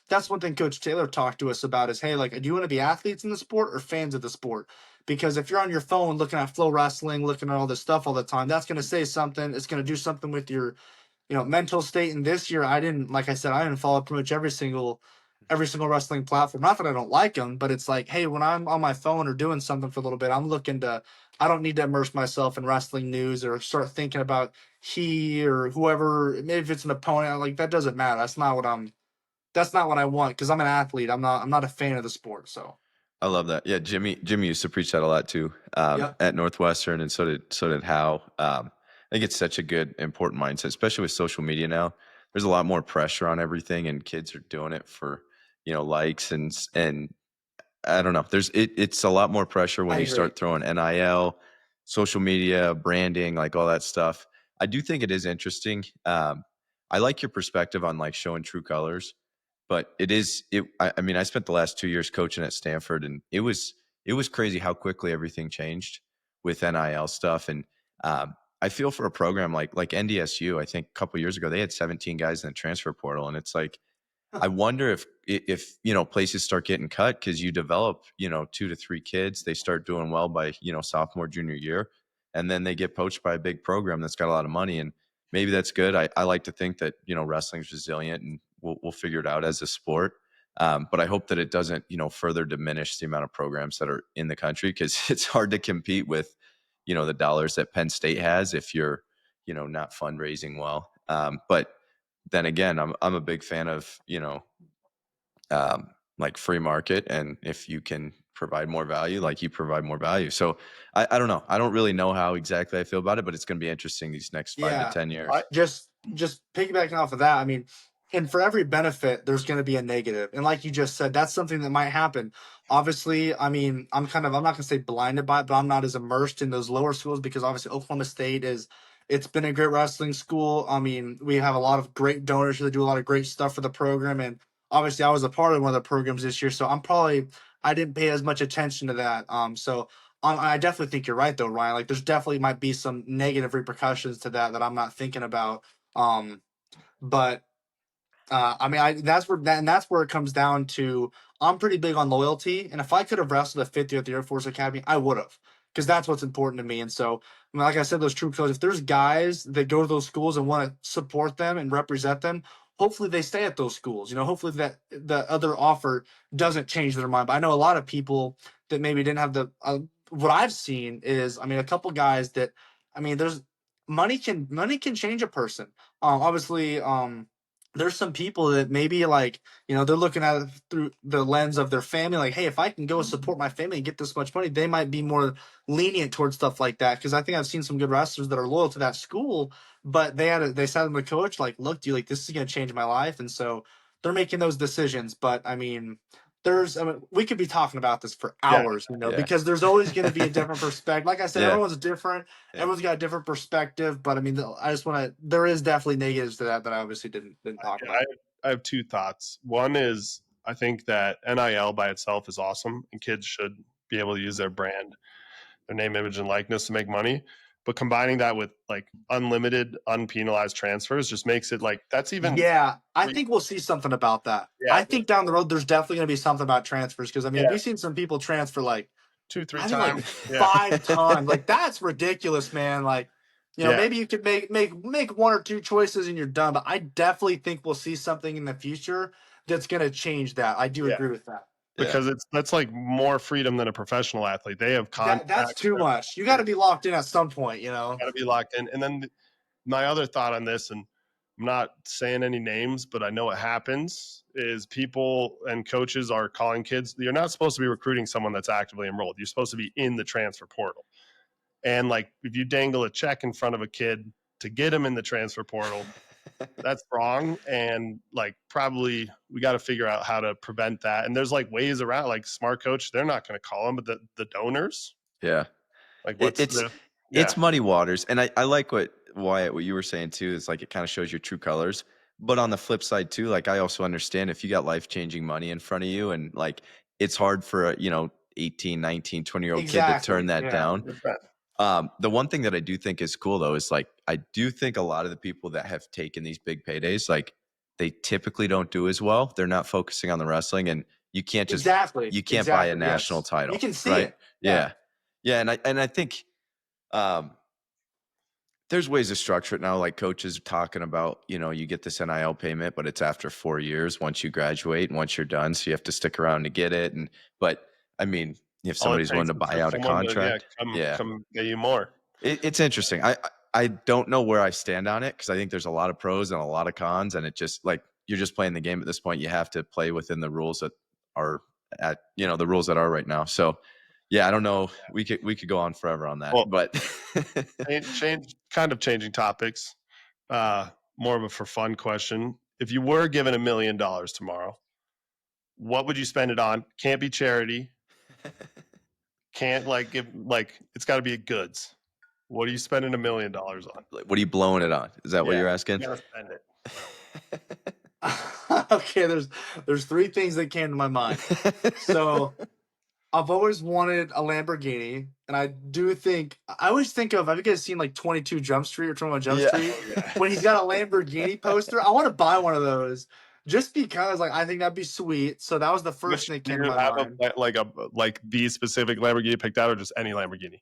that's one thing Coach Taylor talked to us about is, hey, like, do you want to be athletes in the sport or fans of the sport? Because if you're on your phone looking at Flow Wrestling, looking at all this stuff all the time, that's going to say something. It's going to do something with your mental state. And this year, like I said, I didn't follow pretty much every single wrestling platform. Not that I don't like them, but it's like, hey, when I'm on my phone or doing something for a little bit, I don't need to immerse myself in wrestling news or start thinking about he or whoever, maybe if it's an opponent, like that doesn't matter. That's not what I want because I'm an athlete. I'm not a fan of the sport. So, I love that. Yeah, Jimmy used to preach that a lot too, yep. at Northwestern, and so did Hal. I think it's such a good, important mindset, especially with social media now. There's a lot more pressure on everything, and kids are doing it for likes and I don't know. It's a lot more pressure when I you agree. start throwing NIL, social media, branding, like all that stuff. I do think it is interesting. I like your perspective on like showing true colors, but I mean, I spent the last 2 years coaching at Stanford, and it was crazy how quickly everything changed with NIL stuff. And I feel for a program like NDSU. I think a couple years ago they had 17 guys in the transfer portal, and it's like I wonder if places start getting cut because you develop 2 to 3 kids, they start doing well by sophomore junior year, and then they get poached by a big program that's got a lot of money, and maybe that's good. I like to think that wrestling's resilient and we'll figure it out as a sport. But I hope that it doesn't further diminish the amount of programs that are in the country because it's hard to compete with the dollars that Penn State has if you're not fundraising well. But then again, I'm a big fan of like free market, and if you can provide more value, like you provide more value. So I don't know. I don't really know how exactly I feel about it, but it's going to be interesting these next 5 to 10 years. Just piggybacking off of that, I mean, and for every benefit, there's going to be a negative. And like you just said, that's something that might happen. Obviously, I mean, I'm not going to say blinded by it, but I'm not as immersed in those lower schools because obviously Oklahoma State it's been a great wrestling school. I mean, we have a lot of great donors that do a lot of great stuff for the program. And obviously I was a part of one of the programs this year. So I didn't pay as much attention to that. So I definitely think you're right though, Ryan. Like there's definitely might be some negative repercussions to that I'm not thinking about. Um, but I mean, that's where it comes down to. I'm pretty big on loyalty, and if I could have wrestled a fifth year at the Air Force Academy, I would have, because that's what's important to me. And so, I mean, like I said, those troop codes. If there's guys that go to those schools and want to support them and represent them, hopefully they stay at those schools. Hopefully that the other offer doesn't change their mind. But I know a lot of people that maybe didn't have the. What I've seen is, I mean, a couple guys that, I mean, there's money can change a person. Obviously, there's some people that maybe like, they're looking at it through the lens of their family. Like, hey, if I can go support my family and get this much money, they might be more lenient towards stuff like that. Because I think I've seen some good wrestlers that are loyal to that school, but they sat with the coach like, look, dude, like this is gonna change my life, and so they're making those decisions. But I mean, we could be talking about this for hours, because there's always going to be a different perspective. Like I said, everyone's different. Yeah. Everyone's got a different perspective. But I mean, there is definitely negatives to that I obviously didn't talk about. I have two thoughts. One is I think that NIL by itself is awesome, and kids should be able to use their brand, their name, image, and likeness to make money. But combining that with like unlimited, unpenalized transfers just makes it like that's even. Yeah, I think we'll see something about that. Yeah, I think down the road there's definitely going to be something about transfers, because I mean, we've seen some people transfer like 2-3 times, like 5 times. Like that's ridiculous, man. Like, maybe you could make 1 or 2 choices and you're done. But I definitely think we'll see something in the future that's going to change that. I do agree with that. Because that's like more freedom than a professional athlete. They have contracts. That's too much. You got to be locked in at some point, Got to be locked in. And then my other thought on this, and I'm not saying any names, but I know it happens, is people and coaches are calling kids. You're not supposed to be recruiting someone that's actively enrolled. You're supposed to be in the transfer portal. And like if you dangle a check in front of a kid to get him in the transfer portal, that's wrong. And like probably we got to figure out how to prevent that. And there's like ways around, like Smart Coach, they're not going to call them, but the donors. Yeah. Like it's muddy waters. And I like what Wyatt, what you were saying too, is like it kind of shows your true colors. But on the flip side too, like I also understand if you got life-changing money in front of you and like it's hard for a 18, 19, 20-year-old kid to turn that down. The one thing that I do think is cool though is like I do think a lot of the people that have taken these big paydays, like they typically don't do as well. They're not focusing on the wrestling, and you can't just you can't buy a national title. You can see right? it. Yeah. And I think there's ways to structure it now. Like coaches are talking about, you get this NIL payment, but it's after 4 years once you graduate and once you're done. So you have to stick around to get it. But I mean, if somebody's willing to buy out a contract, come pay you more. It's interesting. I don't know where I stand on it because I think there's a lot of pros and a lot of cons, and it just like you're just playing the game at this point. You have to play within the rules that are at the rules that are right now. So yeah, I don't know. We could go on forever on that, but changing topics. More of a for fun question. If you were given $1 million tomorrow, what would you spend it on? Can't be charity. Can't it's got to be goods. What are you spending $1 million on? What are you blowing it on? Is that what you're asking? You gotta spend it. Okay, there's 3 things that came to my mind. So I've always wanted a Lamborghini, and I always think of, have you guys seen like 22 Jump Street or 21 Jump Street? When he's got a Lamborghini poster, I want to buy one of those just because I think that'd be sweet. So that was the first thing that came to my mind. Like the specific Lamborghini picked out, or just any Lamborghini?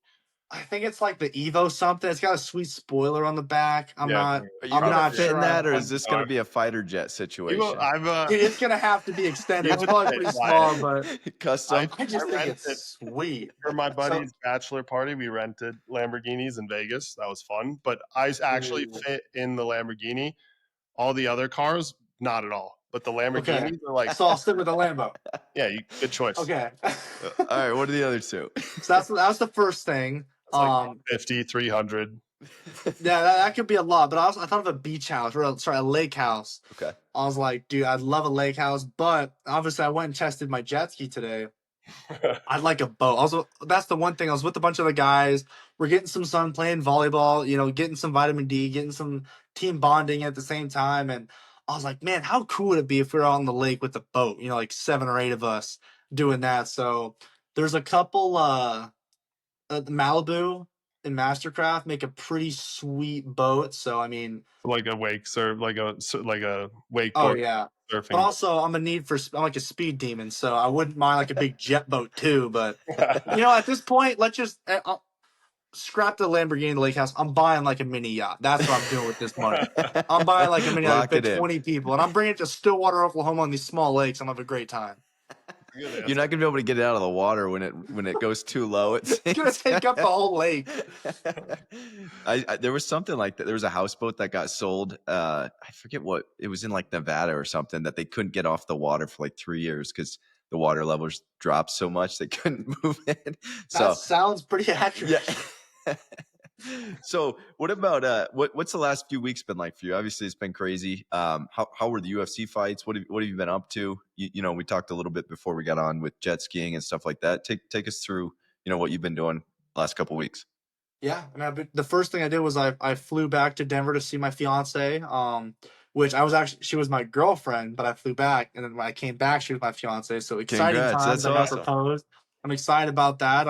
I think it's like the Evo something. It's got a sweet spoiler on the back. I'm not fitting sure that, or is this going to be a fighter jet situation? It's going to have to be extended. It's probably pretty small, but custom. I just think it's sweet. For my buddy's bachelor party, we rented Lamborghinis in Vegas. That was fun. But I actually fit in the Lamborghini. All the other cars, not at all. But the Lamborghinis are like. So I'll stick with the Lambo. Yeah, good choice. Okay. All right. What are the other 2? So that's the first thing. Like 50, 300. Yeah, that could be a lot. But I thought of a beach house, or a lake house. Okay. I was like, dude, I'd love a lake house, but obviously I went and tested my jet ski today. I'd like a boat. Also, that's the one thing. I was with a bunch of the guys. We're getting some sun, playing volleyball, getting some vitamin D, getting some team bonding at the same time. And I was like, man, how cool would it be if we were on the lake with a boat, like 7 or 8 of us doing that. So there's a couple, Malibu and Mastercraft make a pretty sweet boat. So, I mean, like a wakes or like a wakeboard. Oh yeah. Surfing. But also I'm like a speed demon. So I wouldn't mind like a big jet boat too. But at this point, let's just scrap the Lamborghini, the lake house. I'm buying like a mini yacht. That's what I'm doing with this money. I'm buying like a mini yacht with 20 people, and I'm bringing it to Stillwater, Oklahoma on these small lakes. I'm having a great time. Good You're answer. not gonna be able to get it out of the water when it goes too low. It It's gonna sinks. take up the whole lake. There was something like that. There was a houseboat that got sold. I forget what it was, in like Nevada or something, that they couldn't get off the water for like 3 years because the water levels dropped so much they couldn't move it. That So sounds pretty accurate. yeah. So what about what's the last few weeks been like for you? Obviously it's been crazy. How were the UFC fights? What have you been up to? You know, we talked a little bit before we got on with jet skiing and stuff like that. Take us through, what you've been doing the last couple weeks. Yeah, and the first thing I did was I flew back to Denver to see my fiance, which she was my girlfriend, but I flew back, and then when I came back, she was my fiance. So exciting Congrats. times! That's I got awesome. proposed. I'm excited about that.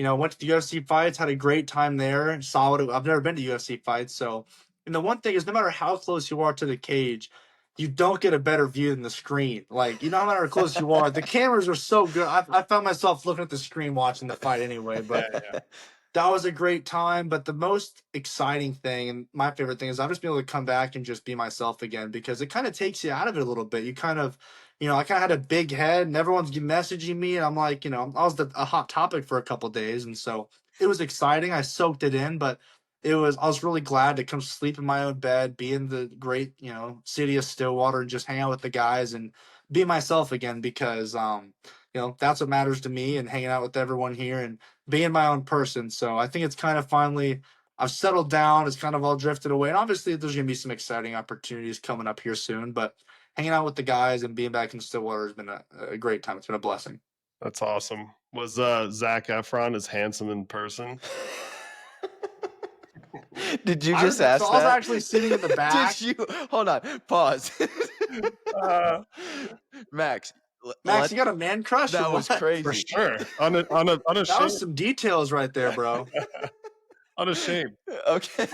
Went to the UFC fights, had a great time there. I've never been to UFC fights, so and the one thing is, no matter how close you are to the cage, you don't get a better view than the screen. Like, no matter how close you are, the cameras are so good. I found myself looking at the screen watching the fight anyway, but. Yeah. That was a great time, but the most exciting thing and my favorite thing is I've just been able to come back and just be myself again, because it kind of takes you out of it a little bit. You kind of, I kind of had a big head and everyone's messaging me, and I'm like, I was a hot topic for a couple days, and so it was exciting. I soaked it in, but I was really glad to come sleep in my own bed, be in the great, city of Stillwater, and just hang out with the guys and be myself again, because that's what matters to me, and hanging out with everyone here and being my own person. So I think it's kind of finally, I've settled down. It's kind of all drifted away. And obviously there's going to be some exciting opportunities coming up here soon, but hanging out with the guys and being back in Stillwater has been a great time. It's been a blessing. That's awesome. Was Zach Efron as handsome in person? Did you just ask so that? I was actually sitting in the back. Did you? Hold on. Pause. Max, Max, you got a man crush? that was crazy. For sure. Unashamed. That was some details right there, bro. Unashamed. Okay.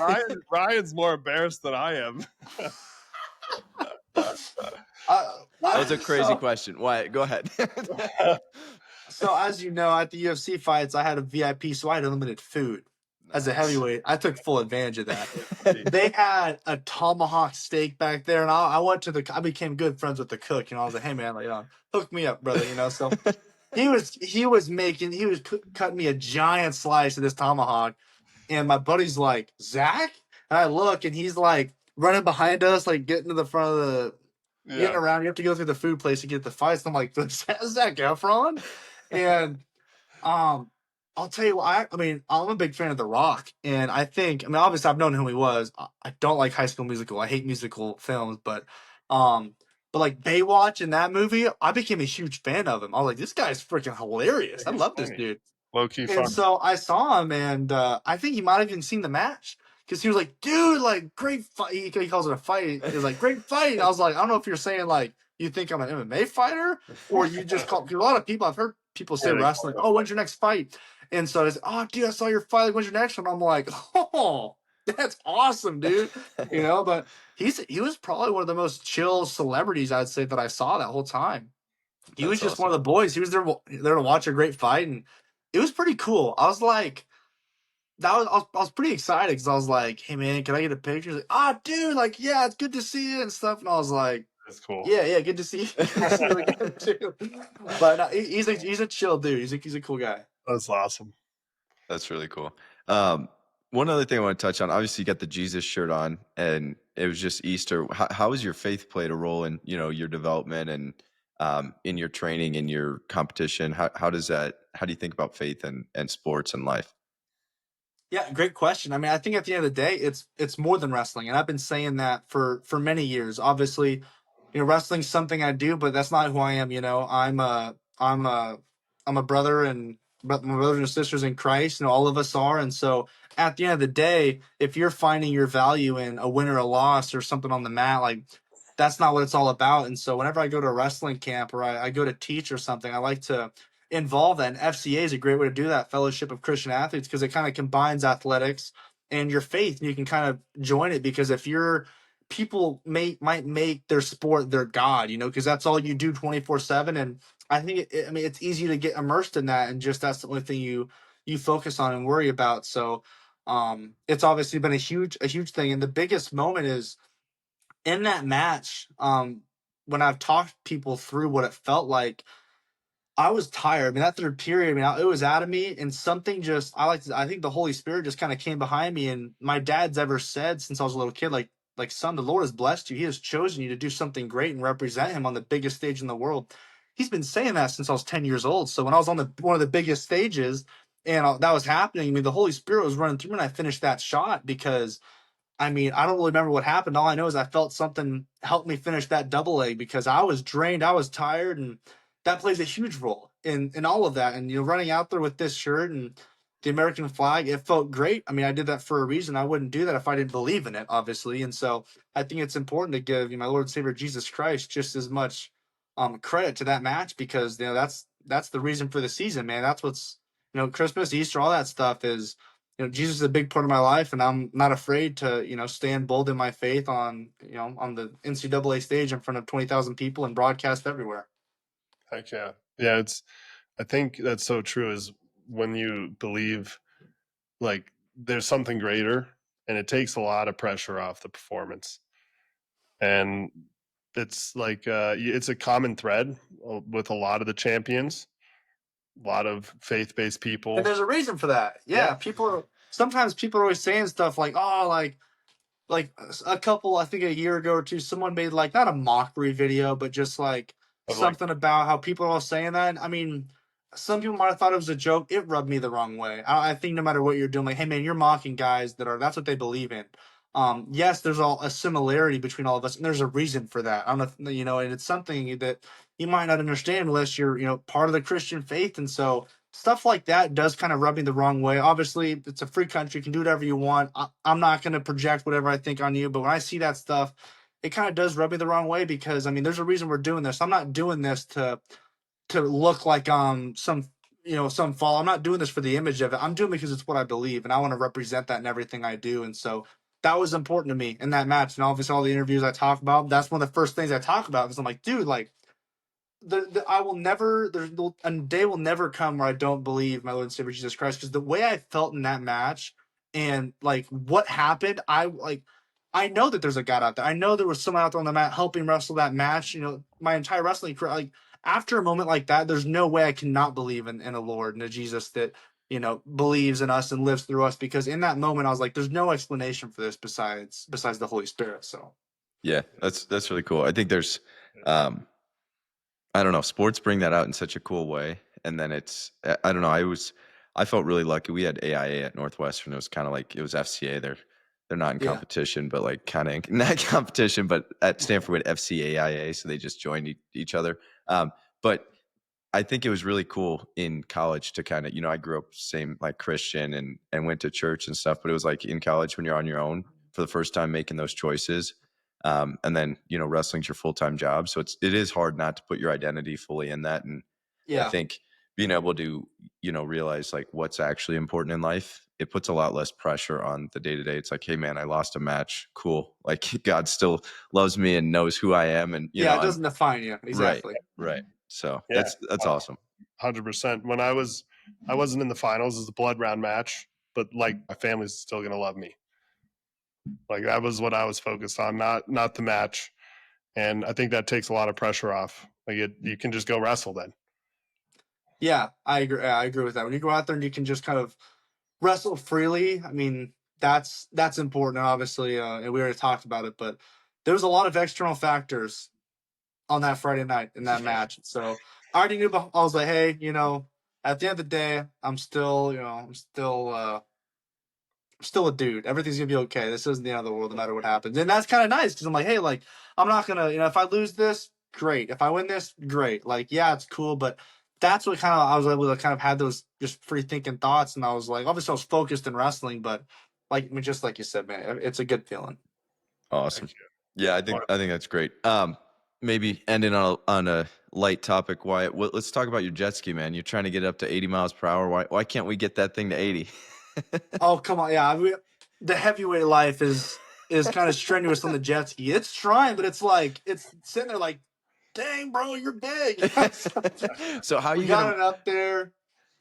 Ryan's more embarrassed than I am. That was a crazy question. Wyatt, go ahead. So as you know, at the UFC fights, I had a VIP, so I had unlimited food. As a heavyweight, I took full advantage of that. They had a tomahawk steak back there, and I became good friends with the cook. I was like, "Hey man, hook me up, brother." So he was cutting me a giant slice of this tomahawk, and my buddy's like, "Zach," and I look, and he's like running behind us, like getting to the front of the, getting around. You have to go through the food place to get the fights. And I'm like, "Is that Zac Efron?" And I'll tell you what, I'm a big fan of The Rock, and obviously I've known who he was. I don't like High School Musical. I hate musical films, but like Baywatch in that movie, I became a huge fan of him. I was like, this guy's freaking hilarious. I love this dude. Low key And fun. so I saw him, and I think he might have even seen the match, because he was like, dude, like, great fight. He calls it a fight. He was like, great fight. And I was like, I don't know if you're saying, like, you think I'm an MMA fighter, or you just call, because a lot of people, I've heard people say wrestling, oh, when's your next fight? And so I said, oh, dude, I saw your fight. Like, when's your next one? I'm like, oh, that's awesome, dude. But he was probably one of the most chill celebrities, I'd say, that I saw that whole time. He was just one of the boys. He was there to watch a great fight, and it was pretty cool. I was like, I was pretty excited, because I was like, hey man, can I get a picture? He's like, dude, like, yeah, it's good to see you and stuff. And I was like, that's cool. Yeah, good to see you. That's really good too. But he's a chill dude. He's a cool guy. That's awesome. That's really cool. One other thing I want to touch on, obviously you got the Jesus shirt on, and it was just Easter. How has your faith played a role in, your development and in your training, in your competition? How do you think about faith and sports and life? Yeah, great question. I think at the end of the day, it's more than wrestling. And I've been saying that for many years. Obviously, wrestling's something I do, but that's not who I am. I'm a brother, and my brothers and sisters in Christ, all of us are. And so at the end of the day, if you're finding your value in a win or a loss or something on the mat, like, that's not what it's all about. And so whenever I go to a wrestling camp, or I go to teach or something, I like to involve that. And FCA is a great way to do that, Fellowship of Christian Athletes, because it kind of combines athletics and your faith, and you can kind of join it. Because if people might make their sport their God, because that's all you do 24/7. And I think it's easy to get immersed in that, and just that's the only thing you focus on and worry about. So it's obviously been a huge thing. And the biggest moment is in that match, when I've talked people through what it felt like. I was tired. I mean, that third period, I mean, it was out of me, and something just I think the Holy Spirit just kind of came behind me. And my dad's ever said since I was a little kid, like son, the Lord has blessed you. He has chosen you to do something great and represent Him on the biggest stage in the world. He's been saying that since I was 10 years old. So when I was on one of the biggest stages, and that was happening, I mean, the Holy Spirit was running through me, and I finished that shot because I mean, I don't really remember what happened. All I know is I felt something help me finish that double leg because I was drained, I was tired, and that plays a huge role in all of that. And running out there with this shirt and the American flag, it felt great. I mean, I did that for a reason. I wouldn't do that if I didn't believe in it, obviously. And so I think it's important to give my Lord and Savior Jesus Christ just as much credit to that match because that's the reason for the season, man. That's what's Christmas, Easter, all that stuff is Jesus is a big part of my life, and I'm not afraid to, stand bold in my faith on, on the NCAA stage in front of 20,000 people and broadcast everywhere. Heck yeah. Yeah. I think that's so true is when you believe like there's something greater and it takes a lot of pressure off the performance. And it's like, it's a common thread with a lot of the champions, a lot of faith-based people. And there's a reason for that. Yeah. Sometimes people are always saying stuff like, oh, like a couple, I think a year ago or two, someone made like not a mockery video, but just like something about how people are all saying that. I mean, some people might have thought it was a joke. It rubbed me the wrong way. I think no matter what you're doing, like, hey man, you're mocking guys that's what they believe in. Yes, there's all a similarity between all of us, and there's a reason for that. I don't know if, and it's something that you might not understand unless you're, part of the Christian faith. And so stuff like that does kind of rub me the wrong way. Obviously, it's a free country. You can do whatever you want. I'm not going to project whatever I think on you. But when I see that stuff, it kind of does rub me the wrong way because, I mean, there's a reason we're doing this. I'm not doing this to look like some fall. I'm not doing this for the image of it. I'm doing it because it's what I believe, and I want to represent that in everything I do. And so that was important to me in that match. And obviously, all the interviews I talk about, that's one of the first things I talk about because I'm like, dude, like, I will never. A day will never come where I don't believe my Lord and Savior Jesus Christ because the way I felt in that match and like what happened, I know that there's a God out there. I know there was someone out there on the mat helping wrestle that match. My entire wrestling career, like after a moment like that, there's no way I cannot believe in a Lord and a Jesus that believes in us and lives through us. Because in that moment, I was like, there's no explanation for this besides the Holy Spirit. So Yeah, that's really cool. I think there's I don't know, sports bring that out in such a cool way. And then I don't know, I felt really lucky. We had AIA at Northwestern. It was kind of like, it was FCA. They're not in yeah, competition, but like kind of not competition, but at Stanford we had FCAIA. So they just joined each other. But I think it was really cool in college to kind of, I grew up same like Christian and went to church and stuff, but it was like in college when you're on your own for the first time making those choices. And then, wrestling's your full-time job. So it is hard not to put your identity fully in that. And I yeah. think being able to, realize like what's actually important in life, it puts a lot less pressure on the day-to-day. It's like, hey man, I lost a match. Cool. Like God still loves me and knows who I am. And, It doesn't define you. Exactly. Right. So Yeah. that's awesome. 100%. When I wasn't in the finals, it was a blood round match, but like my family's still going to love me. Like that was what I was focused on, not the match. And I think that takes a lot of pressure off. Like you can just go wrestle then. Yeah, I agree. I agree with that. When you go out there and you can just kind of wrestle freely, I mean, that's important. And obviously, and we already talked about it, but there was a lot of external factors on that Friday night in that match. So I already knew. I was like, hey, at the end of the day, I'm still a dude. Everything's gonna be okay. This isn't the end of the world, no matter what happens. And that's kind of nice because I'm like, hey, like I'm not gonna, if I lose this, great. If I win this, great. Like, yeah, it's cool, but that's what kind of I was able to kind of have those just free thinking thoughts, and I was like, obviously, I was focused in wrestling, but like, I mean, just like you said, man, it's a good feeling. Awesome. Yeah, I think that's great. Maybe ending on a light topic, Wyatt. Let's talk about your jet ski, man. You're trying to get up to 80 miles per hour. Why can't we get that thing to 80? Oh, come on. Yeah. I mean, the heavyweight life is kind of strenuous on the jet ski. It's trying, but it's like, it's sitting there like, dang, bro, you're big. So how are you got it up there.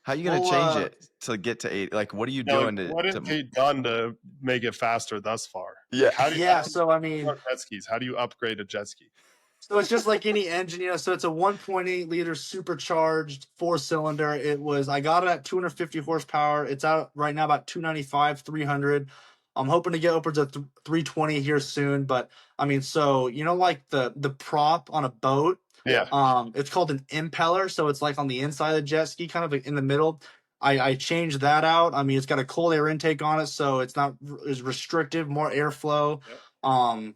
How are you going to change it to get to 80? Like, what are you doing what have you done to make it faster thus far? Yeah. Like, So, I mean, jet skis? How do you upgrade a jet ski? So it's just like any engine, you know. So it's a 1.8 liter supercharged 4-cylinder. I got it at 250 horsepower. It's out right now about 295, 300. I'm hoping to get upwards of 320 here soon. But I mean, so you know, like the prop on a boat. Yeah. It's called an impeller, so it's like on the inside of the jet ski, kind of in the middle. I changed that out. I mean, it's got a cold air intake on it, so it's not as restrictive, more airflow. Yep.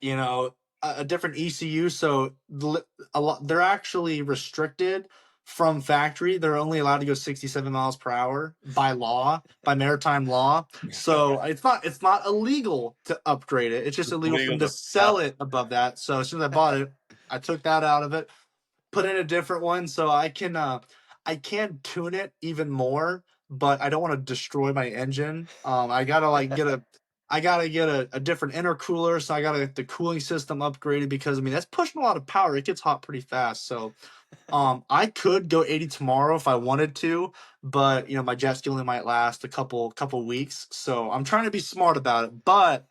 You know, a different ECU. So they're actually restricted from factory. They're only allowed to go 67 miles per hour by law, by maritime law. So it's not illegal to upgrade it. It's just illegal for them to sell it above that. So as soon as I bought it, I took that out of it, put in a different one, so I can tune it even more, but I don't want to destroy my engine. I gotta like get a different intercooler, so I gotta get the cooling system upgraded because I mean that's pushing a lot of power. It gets hot pretty fast. So I could go 80 tomorrow if I wanted to, but you know, my jet ski only might last a couple weeks. So I'm trying to be smart about it. But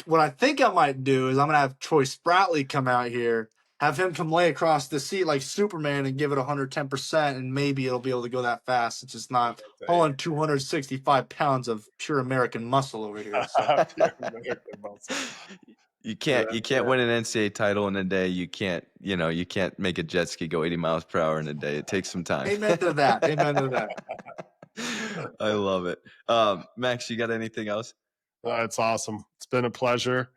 what I think I might do is I'm gonna have Troy Spratley come out here, have him come lay across the seat like Superman and give it 110%, and maybe it'll be able to go that fast. It's just not pulling 265 pounds of pure American muscle over here. So. You can't win an NCAA title in a day. You can't make a jet ski go 80 miles per hour in a day. It takes some time. Amen to that. Amen to that. I love it. Max, you got anything else? It's awesome. It's been a pleasure.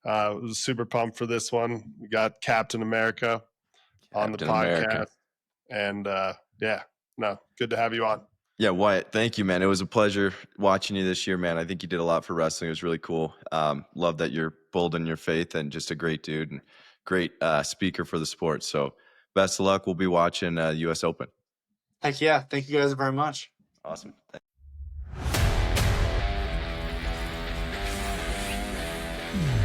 Was super pumped for this one. We got Captain America on the podcast. And good to have you on. Yeah, Wyatt, thank you, man. It was a pleasure watching you this year, man. I think you did a lot for wrestling. It was really cool. Love that you're bold in your faith and just a great dude and great speaker for the sport. So best of luck. We'll be watching U.S. Open. Heck yeah. Thank you guys very much. Awesome. Mm.